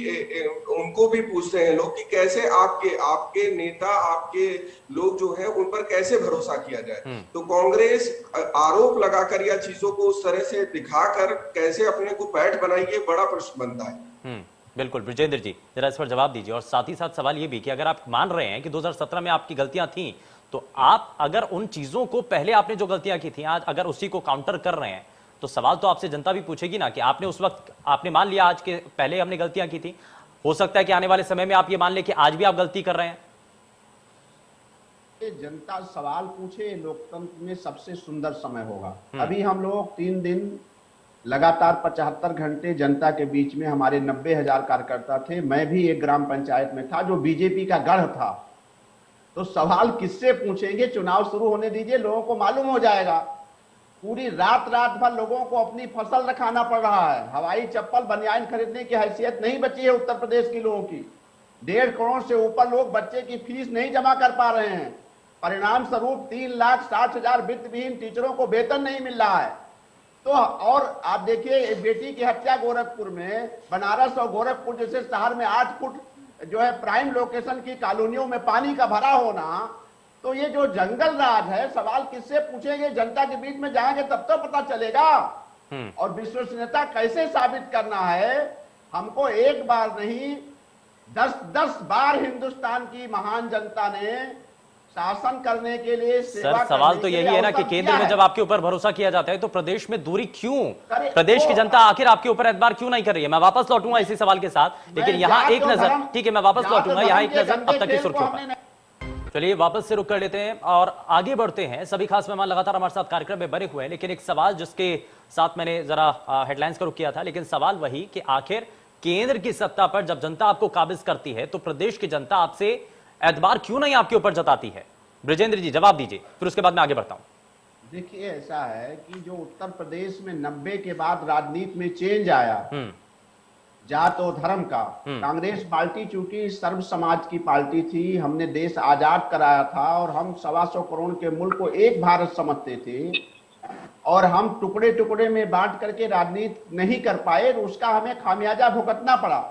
उनको भी पूछते हैं लोग कि कैसे आपके नेता, आपके लोग जो हैं उन पर कैसे भरोसा किया जाए। तो कांग्रेस आरोप लगाकर या चीजों को उस तरह से दिखाकर कैसे अपने को पैठ बनाएगी, बड़ा प्रश्न बनता है। बिल्कुल। ब्रिजेंद्र जी, जरा इस पर जवाब दीजिए। और साथ ही साथ सवाल ये भी कि अगर आप मान रहे हैं कि 2017 में आपकी गलतियां थी, तो आप अगर उन चीजों को, पहले आपने जो गलतियां की थी, आज अगर उसी को काउंटर कर रहे हैं, तो सवाल तो आपसे जनता भी पूछेगी ना कि आपने उस वक्त, आपने मान लिया आज के पहले हमने गलतियां की थी, हो सकता है कि आने वाले समय में आप ये मान ले कि आज भी आप गलती कर रहे हैं। ये जनता सवाल पूछे, लोकतंत्र में सबसे सुंदर समय होगा। अभी हम लोग 3 दिन लगातार 75 घंटे जनता के बीच में, हमारे 90,000 कार्यकर्ता थे, मैं भी एक ग्राम पंचायत में था जो बीजेपी का गढ़ था। तो सवाल किससे पूछेंगे? चुनाव शुरू होने दीजिए, लोगों को मालूम हो जाएगा। पूरी रात भर लोगों को अपनी फसल रखाना पड़ रहा है। हवाई चप्पल बनियान खरीदने की हैसियत नहीं बची है उत्तर प्रदेश के लोगों की। 1.5 करोड़ से ऊपर लोग बच्चे की फीस नहीं जमा कर पा रहे हैं। परिणाम स्वरूप 3,60,000 वित्त विहीन टीचरों को वेतन नहीं मिल रहा है। तो और आप देखिए, बेटी की हत्या गोरखपुर में, बनारस और गोरखपुर जैसे शहर में 8 फुट जो है प्राइम लोकेशन की कॉलोनियों में पानी का भरा होना, तो ये जो जंगल राज है, सवाल किससे पूछेंगे? जनता के बीच में जाएंगे तब तो पता चलेगा। और विश्वसनीयता कैसे साबित करना है? हमको एक बार नहीं 10 बार हिंदुस्तान की महान जनता ने शासन करने के लिए, सर सवाल तो यही है ना कि केंद्र में जब आपके ऊपर भरोसा किया जाता है तो प्रदेश में दूरी क्यों? प्रदेश की जनता आखिर आपके ऊपर एतबार क्यों नहीं कर रही है? मैं वापस लौटूंगा इसी सवाल के साथ, लेकिन यहाँ एक नजर, ठीक है मैं वापस लौटूंगा, यहाँ एक नजर अब तक की सुर्खियों पर। चलिए वापस से रुक कर लेते हैं और आगे बढ़ते हैं। सभी खास मेहमान लगातार हमारे साथ कार्यक्रम में बने हुए हैं, लेकिन एक सवाल जिसके साथ मैंने जरा हेडलाइंस का रुख किया था, लेकिन सवाल वही कि आखिर केंद्र की सत्ता पर जब जनता आपको काबिज करती है तो प्रदेश की जनता आपसे एतबार क्यों नहीं आपके ऊपर जताती है? ब्रजेंद्र जी जवाब दीजिए, फिर उसके बाद मैं आगे बढ़ता हूं। देखिए ऐसा है कि जो उत्तर प्रदेश में 90 के बाद राजनीति में चेंज आया जात और धर्म का, कांग्रेस पार्टी चूंकि सर्व समाज की पार्टी थी, हमने देश आजाद कराया था और हम 125 करोड़ के मुल्क को एक भारत समझते थे और हम टुकड़े टुकड़े में बांट करके राजनीति नहीं कर पाए, तो उसका हमें खामियाजा भुगतना पड़ा।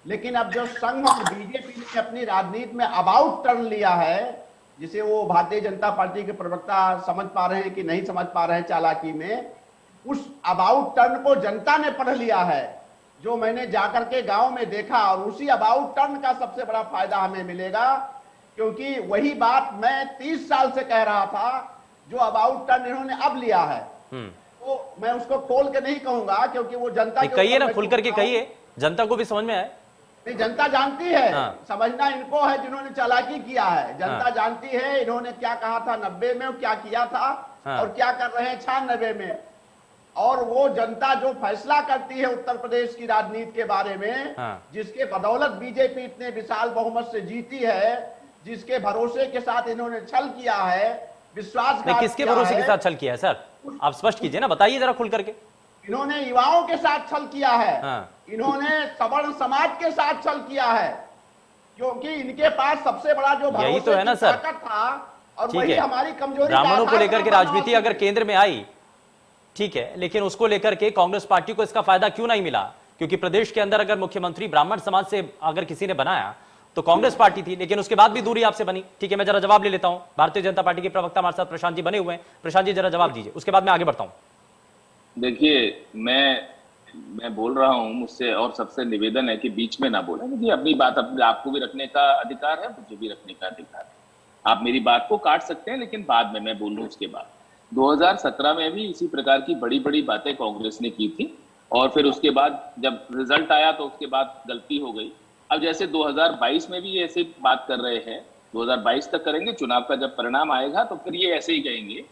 लेकिन अब जो संघ और बीजेपी ने अपनी राजनीति में अबाउट टर्न लिया है, जिसे वो भारतीय जनता पार्टी के प्रवक्ता समझ पा रहे हैं कि नहीं समझ पा रहे हैं चालाकी में, उस अबाउट टर्न को जनता ने पढ़ लिया है, जो मैंने जाकर के गांव में देखा। और उसी अबाउट टर्न का सबसे बड़ा फायदा हमें मिलेगा, क्योंकि वही बात मैं 30 साल से कह रहा था, जो अबाउट टर्न इन्होंने अब लिया है। तो मैं उसको खोल के नहीं कहूंगा, क्योंकि वो जनता कहिए ना, खुल करके कहिए, जनता को भी समझ में आए। नहीं, जनता जानती है। समझना इनको है जिन्होंने चालाकी किया है। जनता जानती है इन्होंने क्या कहा था 90 में, क्या किया था और क्या कर रहे हैं 96 में। और वो जनता जो फैसला करती है उत्तर प्रदेश की राजनीति के बारे में, जिसके बदौलत बीजेपी इतने विशाल बहुमत से जीती है, जिसके भरोसे के साथ इन्होंने छल किया है, विश्वासघात किसके भरोसे के साथ छल किया है? सर आप स्पष्ट कीजिए ना, बताइए जरा खुल करके। इन्होंने युवाओं के साथ छल किया है। इन्होंने सवर्ण समाज के साथ छल किया है, क्योंकि इनके पास सबसे बड़ा जो यही तो है ना सर, ताकत था और वही हमारी कमजोरी। ब्राह्मणों को लेकर के राजनीति अगर केंद्र में आई, ठीक है, लेकिन उसको लेकर के कांग्रेस पार्टी को इसका फायदा क्यों नहीं मिला? क्योंकि प्रदेश के अंदर अगर मुख्यमंत्री ब्राह्मण समाज से अगर किसी ने बनाया तो कांग्रेस पार्टी थी, लेकिन उसके बाद भी दूरी आपसे बनी। ठीक है, मैं जरा जवाब ले लेता हूं। भारतीय जनता पार्टी के प्रवक्ता हमारे साथ प्रशांत जी बने हुए हैं। प्रशांत जी जरा जवाब दीजिए, उसके बाद मैं आगे बढ़ता हूं। देखिए मैं बोल रहा हूं, मुझसे और सबसे निवेदन है कि बीच में ना बोलें। देखिए अपनी बात आपको भी रखने का अधिकार है, मुझे भी रखने का अधिकार है। आप मेरी बात को काट सकते हैं, लेकिन बाद में मैं बोल लूं उसके बाद। 2017 में भी इसी प्रकार की बड़ी बड़ी बातें कांग्रेस ने की थी और फिर उसके बाद जब रिजल्ट आया तो उसके बाद गलती हो गई। अब जैसे 2022 में भी ऐसे बात कर रहे हैं, 2022 तक करेंगे, चुनाव का जब परिणाम आएगा तो फिर ये ऐसे ही कहेंगे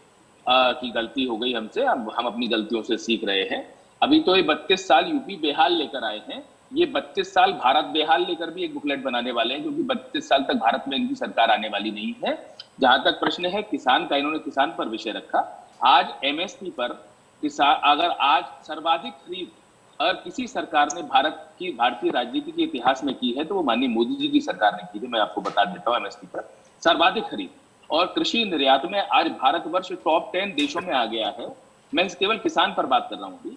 कि गलती हो गई हमसे, अब हम अपनी गलतियों से सीख रहे हैं। अभी तो ये 32 साल यूपी बेहाल लेकर आए हैं, ये 32 साल भारत बेहाल लेकर भी एक बुकलेट बनाने वाले हैं, क्योंकि 32 साल तक भारत में इनकी सरकार आने वाली नहीं है। जहां तक प्रश्न है किसान का, इन्होंने किसान पर विषय रखा। आज एमएसपी पर किसान, अगर आज सर्वाधिक खरीद अगर किसी सरकार ने भारतीय राजनीति के इतिहास में की है तो वो माननीय मोदी जी की सरकार ने की थी। मैं आपको बता देता हूँ, एमएसपी पर सर्वाधिक खरीद और कृषि निर्यात में आज भारतवर्ष टॉप 10 देशों में आ गया है। मैं केवल किसान पर बात कर रहा हूँ।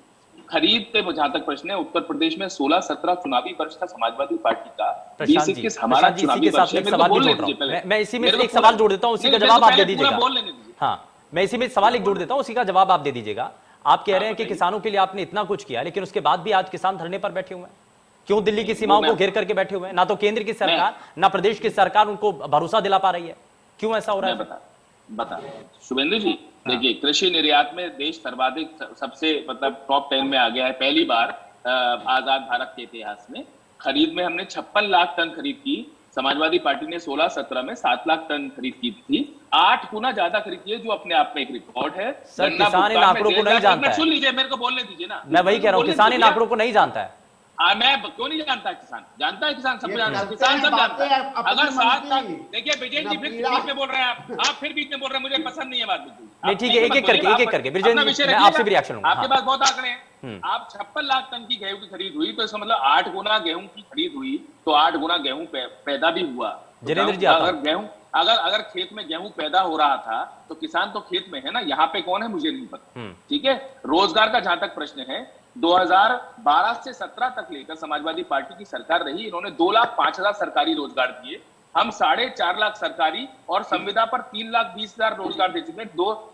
खरीद पे जहां तक प्रश्न है, उत्तर प्रदेश में 16-17 चुनावी वर्ष था समाजवादी पार्टी का, 20-21 हमारा चुनावी वर्ष है। मैं इसी में एक सवाल जोड़ देता हूँ, उसी का जवाब आप दे दीजिएगा। हाँ, मैं इसी में सवाल एक जोड़ देता हूँ, उसी का जवाब आप दे दीजिएगा। आप कह रहे हैं कि किसानों के लिए आपने इतना कुछ किया, लेकिन उसके बाद भी आज किसान धरने पर बैठे हुए हैं। क्यों दिल्ली की सीमाओं को घेर करके बैठे हुए हैं? ना तो केंद्र की सरकार ना प्रदेश की सरकार उनको भरोसा दिला पा रही है। क्यों ऐसा हो रहा है? बता शुभेंदु जी, देखिए कृषि निर्यात में देश सर्वाधिक सबसे मतलब टॉप 10 में आ गया है पहली बार आजाद भारत के इतिहास में। खरीद में हमने 56 लाख टन खरीद की, समाजवादी पार्टी ने 16-17 में 7 लाख टन खरीद की थी 8 गुना ज्यादा खरीदी है, जो अपने आप में एक रिकॉर्ड है। सर, किसान इन आंकड़ों को नहीं जानता है। सुन लीजिए, मेरे को बोलने दीजिए ना। मैं वही कह रहा हूँ, किसान इन आंकड़ों को नहीं जानता है। मैं क्यों नहीं जानता? किसान जानता है, किसान सब जानता है, किसान सब जानता है। अगर 7 लाख, देखिए विजय जी फिर बीच में बोल रहे हैं आप फिर बीच में बोल रहे हैं, मुझे पसंद नहीं है बात बिल्कुल। नहीं ठीक है, एक एक करके विजय जी, मैं आपसे भी रिएक्शन लूंगा। आपके पास बहुत आंकड़े हैं। आप 56 लाख टन की गेहूं की खरीद हुई, तो इसका मतलब 8 गुना गेहूं की खरीद हुई, तो 8 गुना गेहूं पैदा भी हुआ। जितेंद्र जी, अगर गेहूं अगर खेत में गेहूं पैदा हो रहा था, तो किसान तो खेत में है ना, यहाँ पे कौन है मुझे नहीं पता। ठीक है, रोजगार का जहां तक प्रश्न है, 2012 से 17 तक लेकर समाजवादी पार्टी की सरकार रही, इन्होंने 2,05,000 सरकारी रोजगार दिए। हम 4.5 लाख सरकारी और संविदा पर 3,20,000 रोजगार दे चुके हैं।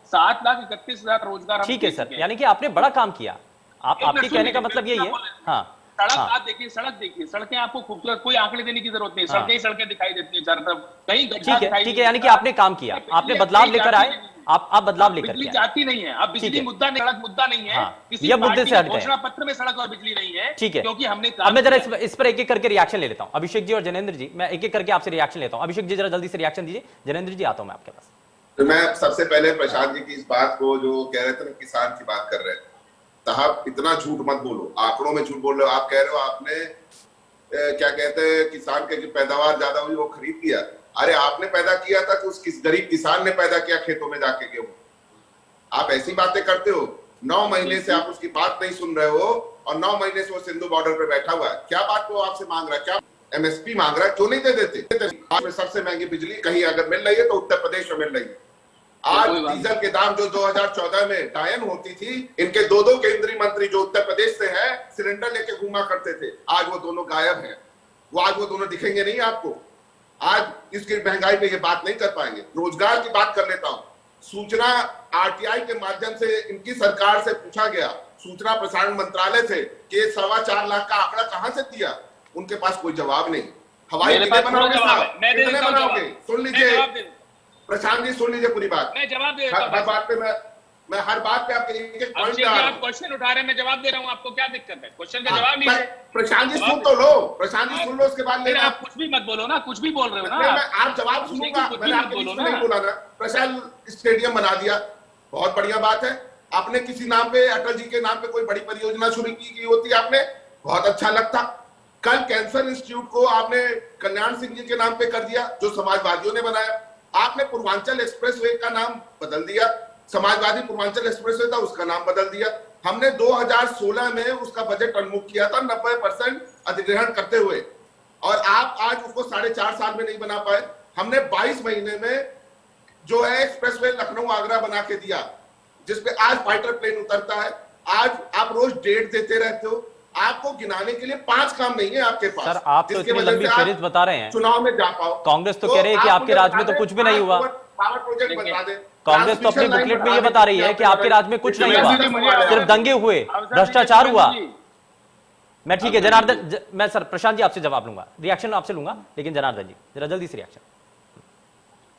7,31,000 रोजगार। ठीक है सर, यानी कि आपने बड़ा काम किया। आपके कहने का मतलब यही है। हाँ, सड़क आप देखिए, सड़कें आपको खूबसूरत, कोई आंकड़े देने की जरूरत नहीं, सड़कें दिखाई देती है चारों तरफ, कहीं ठीक है, यानी कि आपने काम किया, आपने बदलाव लेकर आए, आप बदलाव लेकर बिजली जाती नहीं है। अब बिजली मुद्दा नहीं, सड़क मुद्दा नहीं है। किसी ये मुद्दे से हट गए। घोषणा पत्र में सड़क और बिजली नहीं है। ठीक है, क्योंकि हमने अब मैं जरा इस पर एक एक करके रिएक्शन ले लेता हूं। अभिषेक जी और जनेंद्र जी, मैं एक एक करके आपसे रिएक्शन लेता हूं। अभिषेक जी जरा जल्दी से रिएक्शन दीजिए। जनेंद्र जी, आता हूं मैं आपके पास। तो मैं सबसे पहले प्रशांत जी की इस बात को, जो कह रहे थे ना किसान की बात कर रहे थे, साहब इतना झूठ मत बोलो, आंकड़ों में झूठ बोल रहे हो। आप कह रहे हो आपने क्या कहते हैं, किसान के पैदावार ज्यादा हुई वो खरीद लिया। अरे आपने पैदा किया था कि उस गरीब किसान ने पैदा किया खेतों में जाके गेहूं। आप ऐसी बातें करते हो। 9 महीने से आप उसकी बात नहीं सुन रहे हो, और 9 महीने से वो सिंधु बॉर्डर पे बैठा हुआ है। क्या बात वो आपसे मांग रहा है? क्या एमएसपी मांग रहा है? क्यों नहीं दे देते? आज सबसे महंगी बिजली कहीं अगर मिल रही है तो उत्तर प्रदेश में मिल रही है। आज डीजल के दाम जो 2014 में डायन होती थी, इनके 2 केंद्रीय मंत्री जो उत्तर प्रदेश से हैं, सिलेंडर लेके घूमा करते थे, आज वो दोनों गायब हैं। आज वो दोनों दिखेंगे नहीं आपको। आज इसकी महंगाई पे ये बात नहीं कर पाएंगे। रोजगार की बात कर लेता हूं। सूचना आरटीआई के माध्यम से इनकी सरकार से पूछा गया, सूचना प्रसारण मंत्रालय से, कि 4.25 लाख का आंकड़ा कहां से दिया। उनके पास कोई जवाब नहीं। हवाई अड्डे बनाओगे साहब, कितने बनाओगे? सुन लीजिए प्रशांत जी, सुन लीजिए पूरी बात। मैं जवाब दे हर बात पे मैं हर बात पे आपके एक पॉइंट आ रहा हूं। आप क्वेश्चन उठा रहे हैं, मैं जवाब दे रहा हूं। आपको क्या दिक्कत है? क्वेश्चन का जवाब लीजिए। प्रशांत जी सुन तो लो, प्रशांत जी सुन लो, उसके बाद लेना। आप कुछ भी मत बोलो ना, कुछ भी बोल रहे हो ना। आप जवाब सुनूंगा, मैंने आपके बीच में नहीं बोला ना। प्रशांत स्टेडियम बना दिया, बहुत बढ़िया बात है। आपने किसी नाम पे, अटल जी के नाम पे कोई बड़ी परियोजना शुरू की होती आपने, बहुत अच्छा लगता। कल कैंसर इंस्टीट्यूट को आपने कल्याण सिंह जी के नाम पे कर दिया, जो समाजवादियों ने बनाया। आपने पूर्वांचल एक्सप्रेसवे का नाम बदल दिया, समाजवादी पूर्वांचल एक्सप्रेसवे था, उसका नाम बदल दिया। हमने 2016 में उसका बजट उन्मुख किया था 90% अधिग्रहण करते हुए, और आप आज उसको 4.5 साल में नहीं बना पाए। हमने 22 महीने में जो है एक्सप्रेसवे लखनऊ आगरा बना के दिया, जिसपे आज फाइटर प्लेन उतरता है। आज आप रोज डेट देते रहते हो। आपको गिनाने के लिए 5 काम नहीं है आपके पास। सर, आप तो इतनी लंबी फहरिस्त बता रहे हैं, चुनाव में जा पाओ। कांग्रेस तो कह रही है कि आपके राज में तो कुछ भी नहीं हुआ। पावर प्रोजेक्ट बता दे। कांग्रेस तो अपनी बुकलेट में ये बता रही है कि आपके राज में कुछ नहीं हुआ, सिर्फ दंगे हुए, भ्रष्टाचार हुआ। मैं ठीक है जनार्दन, मैं सर प्रशांत जी आपसे जवाब लूंगा, रिएक्शन आपसे लूंगा, लेकिन जनार्दन जी जरा जल्दी से रिएक्शन।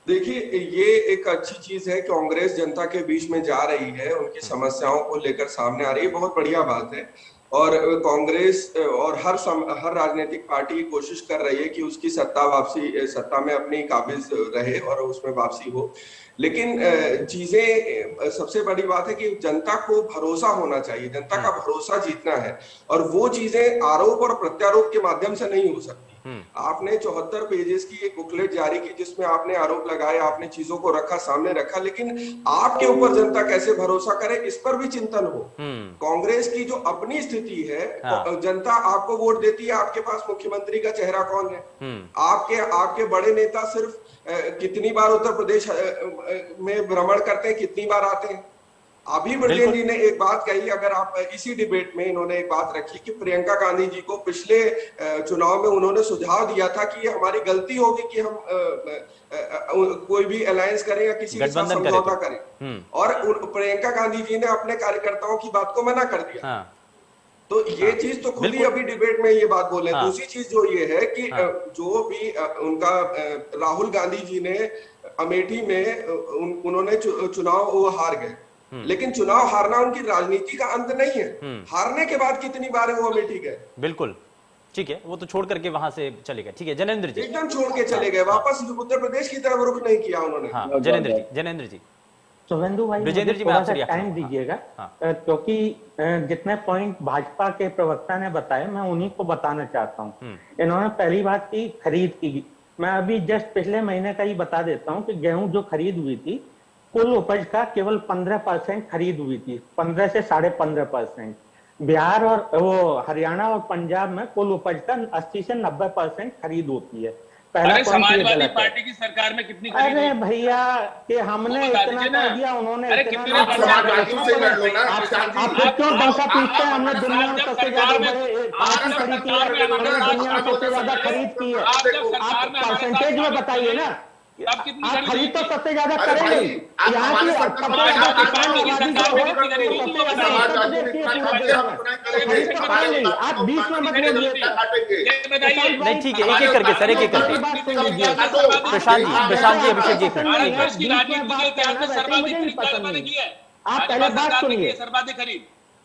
देखिए, ये एक अच्छी चीज है, कांग्रेस जनता के बीच में जा रही है, उनकी समस्याओं को लेकर सामने आ रही है, बहुत बढ़िया बात है। और कांग्रेस और हर राजनीतिक पार्टी कोशिश कर रही है कि उसकी सत्ता में अपनी काबिज रहे और उसमें वापसी हो। लेकिन चीजें, सबसे बड़ी बात है कि जनता को भरोसा होना चाहिए, जनता का भरोसा जीतना है, और वो चीजें आरोप और प्रत्यारोप के माध्यम से नहीं हो सकती। आपने 74 पेजेस की एक बुकलेट जारी की, जिसमें आपने आरोप लगाए, आपने चीजों को रखा, सामने रखा, लेकिन आपके ऊपर जनता कैसे भरोसा करे, इस पर भी चिंतन हो। कांग्रेस की जो अपनी स्थिति है, जनता आपको वोट देती है, आपके पास मुख्यमंत्री का चेहरा कौन है? आपके बड़े नेता सिर्फ कितनी बार उत्तर प्रदेश में भ्रमण करते हैं, कितनी बार आते हैं? अभी ब्रजेश जी ने एक बात कही, अगर आप इसी डिबेट में इन्होंने एक बात रखी कि प्रियंका गांधी जी को पिछले चुनाव में उन्होंने सुझाव दिया था कि ये हमारी गलती होगी कि हम कोई भी अलायंस करें या किसी के साथ समझौता करें, और प्रियंका गांधी जी ने अपने कार्यकर्ताओं की बात को मना कर दिया। तो ये चीज तो खुली अभी डिबेट में ये बात बोले। दूसरी चीज जो ये है कि जो भी उनका राहुल गांधी जी ने अमेठी में उन्होंने चुनाव वो हार गए, लेकिन चुनाव हारना उनकी राजनीति का अंत नहीं है। हारने के बाद कितनी बार वो अमेठी गए? बिल्कुल। ठीक है, वो तो छोड़ करके वहां से चले गए। ठीक है जनेंद्र जी। एकदम छोड़ के चले गए, वापस उत्तर प्रदेश की तरफ रुख नहीं किया उन्होंने। हाँ जनेंद्र जी शुभेंदु भाई ब्रजेंद्र मुझे जी, मैं थोड़ा आपसे सा रिएक्शन टाइम लूंगा। दीजिएगा, हाँ। क्योंकि जितने पॉइंट भाजपा के प्रवक्ता ने बताए मैं उन्हीं को बताना चाहता हूँ। इन्होंने पहली बात की खरीद की, मैं अभी जस्ट पिछले महीने का ही बता देता हूँ कि गेहूं जो खरीद हुई थी कुल उपज का केवल 15% खरीद हुई थी, 15 से 15.5%। बिहार और वो हरियाणा और पंजाब में कुल उपज का 80 से 90% खरीद होती है। पहला अरे point ये समाजवादी गलत है। पार्टी की सरकार में कितनी खरीद अरे हुई? भैया कि हमने वो बता इतना दीजिए ना। कर दिया, उन्होंने अरे इतना कितने नहीं बड़े किया। समाजवादियों से लड़ लो ना प्रशांत जी। आप फिर क्यों डंका पीटते हैं? हमने आप दुनिया में जब सबसे सरकार ज्यादा में- बड़े आप पार्टी जब खड़ी की सरकार में है, हमारे हमने साथ दुनिया में सबसे ज्यादा खरीद की है। आप जब सरकार आप में हमारे साथ परसेंटेज में शामिल बताइए थे, ना, तब कितनी आप खरीद खरीद तो हुई थी? सबसे ज्यादा अरे करेंगे भाई, ही। आप यहाँ हमारे की साथ सबसे समाजवादी ज्यादा पार्टी किसान की आबादी सरकार जो में है कितनी खरीद वो हुई थी? सबसे ज्यादा उत्तर समाजवादी प्रदेश की है, इतना पूरे खाते देश हम में। उतना तो खरीद तो करेंगे ही। आप बीच में मत बोलिए। काटेंगे। ये बताइए। नहीं ठीक है, एक एक करके सर, एक एक करके। बात सुन लीजिए। प्रशांत जी अभिषेक जी भारत एक देश की राजनीति के इतिहास में सर्वाधिक खरीद भाजपा ने की है। आप भाजपा पहले बात सरकार ने की सुनिए। है सर्वाधिक खरीद।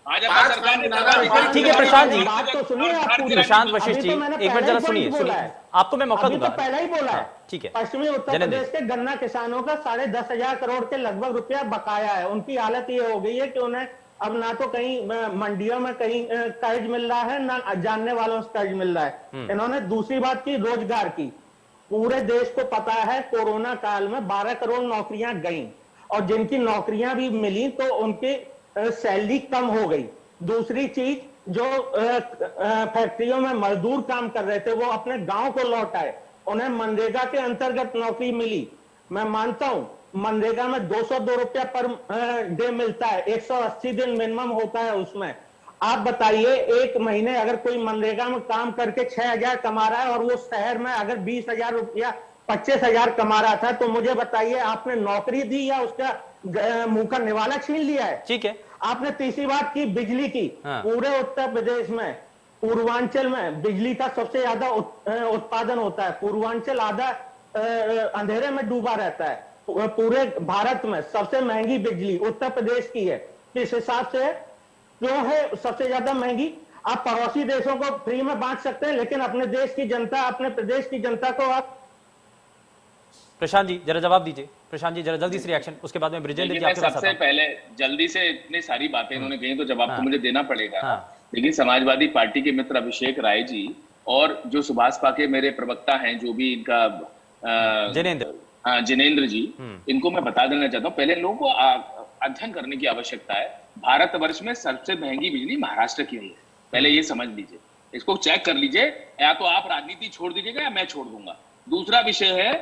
भाजपा पांच सरकार ने साल सर्वाधिक में खरीद। ठीक है प्रशांत जी, बात तो सुनिए आप पूरी। प्रशांत अभी वशिष्ठ तो जी मैंने एक मिनट पहले जरा ही सुनिए point बोला सुनिए, है। आपको मैं मौका अभी दूंगा। तो पहले ही बोला है। हाँ, ठीक है पश्चिमी उत्तर जनेंद्र प्रदेश के गन्ना किसानों का 10,500 करोड़ के लगभग रुपया बकाया है। उनकी हालत ये हो गई है कि उन्हें अब ना तो कहीं मंडियों में कहीं कर्ज मिल रहा है, ना जानने वालों से कर्ज मिल रहा है। इन्होंने दूसरी बात की रोजगार की। पूरे देश को पता है कोरोना काल में 12 करोड़ नौकरियां गईं, और जिनकी नौकरियां भी मिली तो उनकी सैलरी कम हो गई। दूसरी चीज, जो फैक्ट्रियों में मजदूर काम कर रहे थे वो अपने गांव को लौट आए, उन्हें मनरेगा के अंतर्गत नौकरी मिली। मैं मानता हूं मनरेगा में 202 रुपया पर डे मिलता है, 180 दिन मिनिमम होता है उसमें। आप बताइए एक महीने अगर कोई मनरेगा में काम करके 6,000 कमा रहा है और वो शहर में अगर 20,000 रुपया 25,000 कमा रहा था, तो मुझे बताइए आपने नौकरी दी या उसका मुंह का निवाला छीन लिया है? ठीक है। आपने तीसरी बात की बिजली की। हाँ। पूरे उत्तर प्रदेश में पूर्वांचल में बिजली का सबसे ज्यादा उत्पादन होता है। पूर्वांचल आधा अंधेरे में डूबा रहता है। पूरे भारत में सबसे महंगी बिजली उत्तर प्रदेश की है। किस हिसाब से क्यों है सबसे ज्यादा महंगी? आप पड़ोसी देशों को फ्री में बांट सकते हैं, लेकिन अपने देश की जनता, अपने प्रदेश की जनता को आप। प्रशांत जी जरा जवाब दीजिए। प्रशांत जी जरा जल्दी से रिएक्शन, उसके बाद में ब्रिजेंद्र जी देखिए, मैं आपके पास आता सबसे हूं। पहले जल्दी से इतनी सारी बातें इन्होंने कही तो जवाब हाँ। तो मुझे देना पड़ेगा। हाँ। लेकिन समाजवादी पार्टी के मित्र अभिषेक राय जी और जो सुभाषपा के मेरे प्रवक्ता हैं, जो भी इनका जनेंद्र। हाँ जिनेंद्र जी, इनको मैं बता देना चाहता हूँ, पहले लोगों को अध्ययन करने की आवश्यकता है। भारतवर्ष में सबसे महंगी बिजली महाराष्ट्र की हुई है, पहले ये समझ लीजिए, इसको चेक कर लीजिए। या तो आप राजनीति छोड़ दीजिएगा या मैं छोड़ दूंगा। दूसरा विषय है,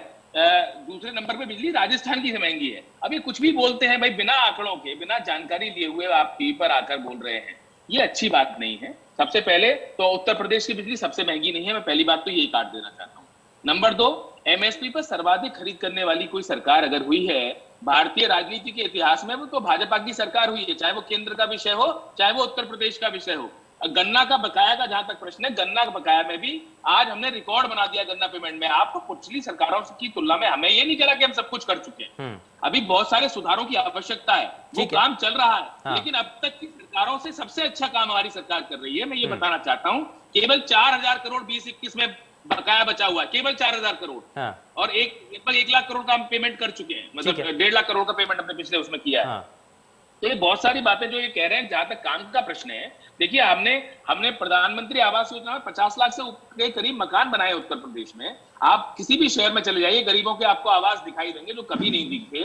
दूसरे नंबर पे बिजली राजस्थान की महंगी है। अब ये कुछ भी बोलते हैं भाई, बिना आंकड़ों के, बिना जानकारी लिए हुए आप टीवी पर आकर बोल रहे हैं, ये अच्छी बात नहीं है। सबसे पहले तो उत्तर प्रदेश की बिजली सबसे महंगी नहीं है, मैं पहली बात तो यही काट देना चाहता हूँ। नंबर 2, एमएसपी पर सर्वाधिक खरीद करने वाली कोई सरकार अगर हुई है भारतीय राजनीति के इतिहास में, वो तो भाजपा की सरकार हुई है, चाहे वो केंद्र का विषय हो, चाहे वो उत्तर प्रदेश का विषय हो। गन्ना का बकाया का जहां तक प्रश्न है, गन्ना का बकाया में भी आज हमने रिकॉर्ड बना दिया गन्ना पेमेंट में। आपको पिछली सरकारों की तुलना में हमें ये नहीं कह रहा कि हम सब कुछ कर चुके हैं, अभी बहुत सारे सुधारों की आवश्यकता है, वो काम चल रहा है। हाँ। लेकिन अब तक की सरकारों से सबसे अच्छा काम हमारी सरकार कर रही है। मैं ये बताना चाहता हूं, केवल 4,000 करोड़ 2021 में बकाया बचा हुआ है, केवल 4,000 करोड़। हाँ। और लगभग 1 लाख करोड़ का हम पेमेंट कर चुके हैं, मतलब 1.5 लाख करोड़ का पेमेंट हमने पिछले उसमें किया है। हाँ। तो ये बहुत सारी बातें जो ये कह रहे हैं, जहां तक काम का प्रश्न है, देखिए हमने प्रधानमंत्री आवास योजना में 50 लाख से ऊपर के करीब मकान बनाए उत्तर प्रदेश में। आप किसी भी शहर में चले जाइए, गरीबों के आपको आवास दिखाई देंगे जो कभी नहीं दिखे।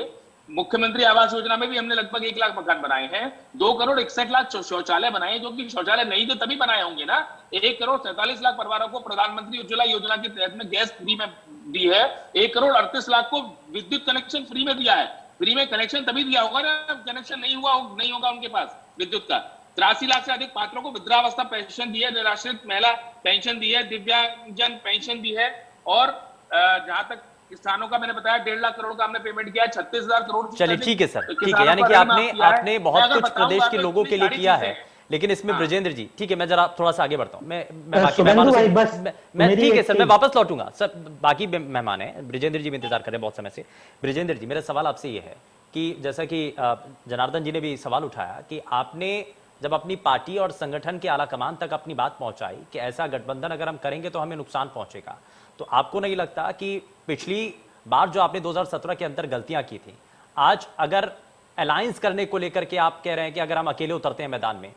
मुख्यमंत्री आवास योजना में भी हमने लगभग 1 लाख मकान बनाए हैं। 2 करोड़ 61 लाख शौचालय बनाए, जो कि शौचालय नहीं थे तभी बनाए होंगे ना। 1 करोड़ 47 लाख परिवारों को प्रधानमंत्री उज्ज्वला योजना के तहत में गैस फ्री में दी है। 1 करोड़ 38 लाख को विद्युत कनेक्शन फ्री में दिया है। फ्री में कनेक्शन तभी दिया होगा ना, कनेक्शन नहीं होगा उनके पास विद्युत का। 83 लाख से अधिक पात्रों को वृद्धावस्था पेंशन दी है, निराश्रित महिला पेंशन दी है, दिव्यांगजन पेंशन दी है। और जहां तक किसानों का मैंने बताया 1.5 लाख करोड़ का हमने पेमेंट किया है, 36,000 करोड़। चलिए ठीक है सर, ठीक है, यानी कि आपने बहुत कुछ प्रदेश के लोगों के लिए किया है। लेकिन इसमें ब्रजेंद्र जी, ठीक है, मैं जरा थोड़ा सा आगे बढ़ता हूँ। मैं बाकी मेहमानों से मैं ठीक है सर, मैं वापस लौटूंगा सर, बाकी मेहमान हैं, ब्रजेंद्र जी भी इंतजार कर रहे हैं बहुत समय से। ब्रजेंद्र जी, मेरा सवाल आपसे ये है कि जैसा कि जनार्दन जी ने भी सवाल उठाया कि आपने जब अपनी पार्टी और संगठन के आला कमान तक अपनी बात पहुंचाई कि ऐसा गठबंधन अगर हम करेंगे तो हमें नुकसान पहुंचेगा, तो आपको नहीं लगता कि पिछली बार जो आपने 2017 के अंदर गलतियां की थी, आज अगर अलायंस करने को लेकर के आप कह रहे हैं कि अगर हम अकेले उतरते हैं मैदान में,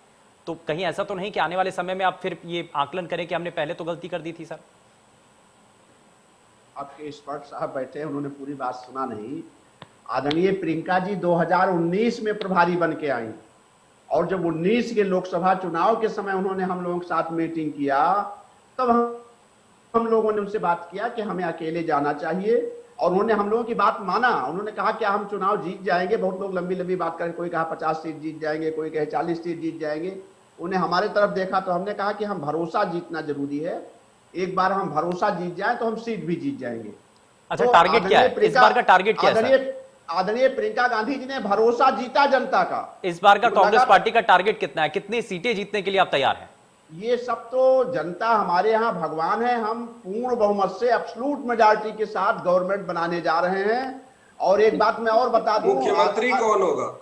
तो कहीं ऐसा तो नहीं कि आने वाले समय में आप फिर ये आकलन करें कि हमने पहले तो गलती कर दी थी? सर, आपके एक्सपर्ट साहब बैठे हैं, उन्होंने पूरी बात सुना नहीं। आदरणीय प्रियंका जी 2019 में प्रभारी बन के आई, और जब 19 के लोकसभा चुनाव के समय उन्होंने हम लोगों के साथ मीटिंग किया, तब हम लोगों ने उनसे बात किया कि हमें अकेले जाना चाहिए, और उन्होंने हम लोगों की बात माना। उन्होंने कहा कि हम चुनाव जीत जाएंगे। बहुत लोग लंबी लंबी बात करें, कोई कहा 50 सीट जीत जाएंगे, कोई कहे 40 सीट जीत जाएंगे। उन्हें हमारे तरफ देखा तो हमने कहा कि हम भरोसा जीतना जरूरी है, एक बार हम भरोसा जीत जाए तो हम सीट भी जीत जाएंगे। अच्छा, तो टारगेट क्या है इस बार का? टारगेट क्या है? आदरणीय प्रियंका गांधी जी ने भरोसा जीता जनता का। इस बार का कांग्रेस पार्टी का टारगेट कितना है? कितनी सीटें जीतने के लिए आप तैयार हैं? ये सब तो जनता हमारे यहाँ भगवान है। हम पूर्ण बहुमत से एब्सोल्यूट मेजॉरिटी के साथ गवर्नमेंट बनाने जा रहे हैं। और एक बात मैं और बता दूं, मुख्यमंत्री कौन होगा?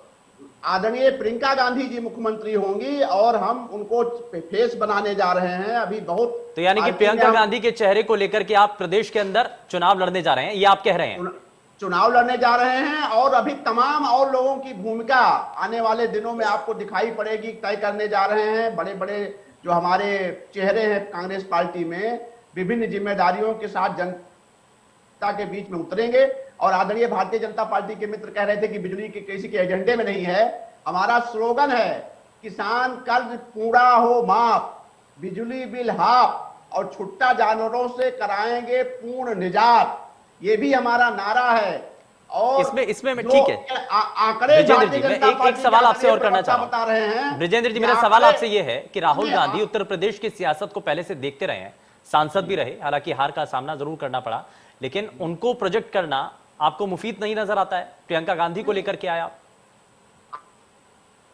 आदरणीय प्रियंका गांधी जी मुख्यमंत्री होंगी, और हम उनको फेस बनाने जा रहे हैं अभी बहुत। तो यानी कि प्रियंका गांधी के चेहरे को लेकर के आप प्रदेश के अंदर चुनाव लड़ने जा रहे हैं, ये आप कह रहे हैं? चुनाव लड़ने जा रहे हैं, और अभी तमाम और लोगों की भूमिका आने वाले दिनों में आपको दिखाई पड़ेगी, तय करने जा रहे हैं। बड़े बड़े जो हमारे चेहरे हैं कांग्रेस पार्टी में, विभिन्न जिम्मेदारियों के साथ जनता के बीच में उतरेंगे। और आदरणीय भारतीय जनता पार्टी के मित्र कह रहे थे कि बिजली के किसी के एजेंडे में नहीं है। हमारा स्लोगन है, किसान कर्ज पूरा हो माफ, बिजली बिल हाफ, और छुट्टा जानवरों से कराएंगे पूर्ण निजात। ये भी हमारा नारा है। और इसमें ठीक है आंकड़े ब्रिजेंद्र जी, मैं एक सवाल आपसे और करना चाह रहा हूं। ब्रिजेंद्र जी, मेरा सवाल आपसे ये है कि राहुल गांधी उत्तर प्रदेश की सियासत को पहले से देखते रहे हैं, सांसद भी रहे, हालांकि हार का सामना जरूर करना पड़ा, लेकिन उनको प्रोजेक्ट करना आपको मुफीद नहीं नजर आता है? प्रियंका गांधी को लेकर के आया?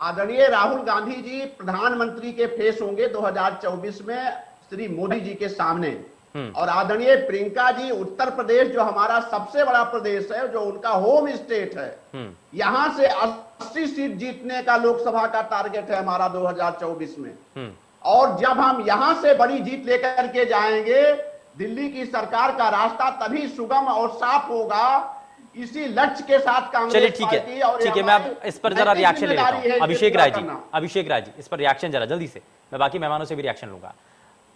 आदरणीय राहुल गांधी जी प्रधानमंत्री के फेस होंगे 2024 में श्री मोदी जी के सामने, और आदरणीय प्रियंका जी उत्तर प्रदेश जो हमारा सबसे बड़ा प्रदेश है, जो उनका होम स्टेट है, यहां से 80 सीट जीतने का लोकसभा का टारगेट है हमारा 2024 में। और जब हम यहां से बड़ी जीत लेकर के जाएंगे, दिल्ली की सरकार का रास्ता तभी सुगम और साफ होगा। इसी लक्ष्य के साथ कांग्रेस ठीक है, मैं अब इस पर जरा रिएक्शन ले लेता हूं। अभिषेक राय जी, इस पर रिएक्शन जरा जल्दी से, मैं बाकी मेहमानों से भी रिएक्शन लूंगा।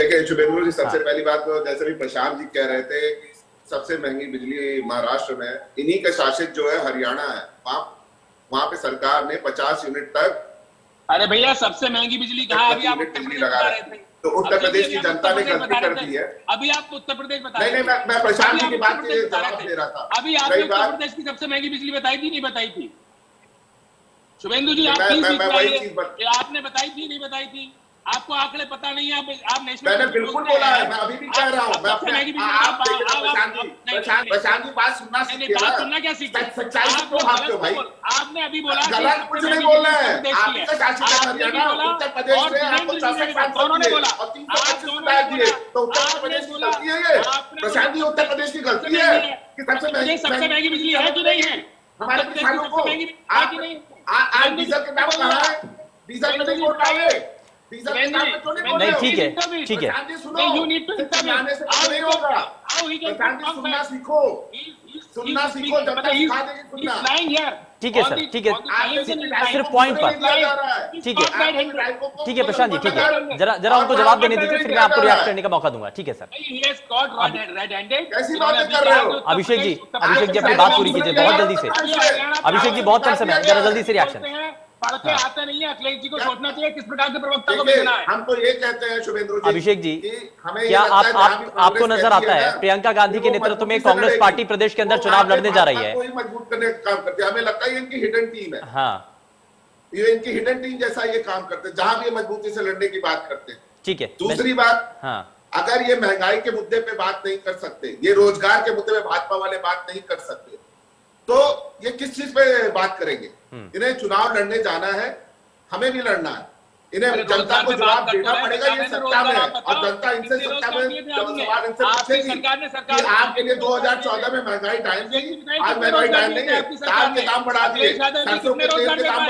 देखिए शुभेंदु जी, सबसे पहली बात तो जैसे भी प्रशांत जी कह रहे थे कि सबसे महंगी बिजली महाराष्ट्र में, इन्हीं का शासित जो है हरियाणा है, वहां पे सरकार ने 50 यूनिट तक। अरे भैया, सबसे महंगी बिजली कहाँ? अभी आप बिजली लगा रहे थे, तो उत्तर प्रदेश की जनता ने गलती कर दी है। अभी आप उत्तर प्रदेश बता रहे थे। नहीं, मैं प्रशांत जी की बात के जवाब दे रहा था। अभी आपने उत्तर प्रदेश की सबसे महंगी बिजली बताई थी, नहीं बताई थी? शुभेंदु जी, आप आपने बताई थी, नहीं बताई थी? आपको आंकड़े पता नहीं है? आप नेशनल, मैंने बिल्कुल बोला है, मैं अभी भी कह रहा हूँ। मैं अपने प्रशांत जी बात सुनना सीखिए, बात सुनना क्या सीखिए? सच्चाई से क्यों भागते हो भाई? आपने अभी बोला गलत कुछ नहीं बोल रहे हैं। आपका शासित हरियाणा, उत्तर प्रदेश से आपको 64 सांसद दिए और 325 विधायक दिए, तो उत्तर प्रदेश की गलती है ये? प्रशांत जी, उत्तर प्रदेश की गलती है कि सबसे महंगी बिजली है कि नहीं है हमारे किसानों को? आज डीजल के दाम कहाँ है? डीजल में नहीं उठाए, नहीं, ठीक है, ठीक है, सुनना सीखो, सुनना सीखो, जब तक सिखा देंगे सुनना। ठीक है सर, ठीक है, सिर्फ पॉइंट पर, ठीक है प्रशांत जी, ठीक है, जरा उनको जवाब देने दीजिए, फिर मैं आपको रिएक्ट करने का मौका दूंगा। ठीक है सर। अभिषेक जी अपनी बात पूरी कीजिए बहुत जल्दी से। अभिषेक जी, बहुत कम समय, जरा जल्दी से रिएक्शन। पढ़ते आते नहीं है, अखिलेश जी को सोचना चाहिए किस प्रकार से प्रवक्ता को भेजना है। हम तो ये कहते हैं शुभेंद्र जी, अभिषेक जी, क्या आपको नजर आता है प्रियंका गांधी के नेतृत्व में कांग्रेस पार्टी प्रदेश के अंदर चुनाव लड़ने जा रही है? मजबूत करने का काम करती है, हमें लगता है ये इनकी हिडन टीम है। हाँ, ये इनकी हिडन टीम जैसा ये काम करते हैं, जहां भी मजबूती से लड़ने की बात करते हैं। ठीक है, दूसरी बात, हाँ, अगर ये महंगाई के मुद्दे पे बात नहीं कर सकते, ये रोजगार के मुद्दे पे भाजपा वाले बात नहीं कर सकते, तो ये किस चीज पे बात करेंगे? इन्हें चुनाव लड़ने जाना है, हमें भी लड़ना है, इन्हें जनता को जवाब देना पड़ेगा। ये सत्ता में है और जनता इनसे सत्ता में जब सवाल इनसे पूछेगी कि आपके लिए 2014 में महंगाई टाइम थी, आज महंगाई टाइम नहीं है, दाल के दाम बढ़ा दिए, सरसों के तेल के दाम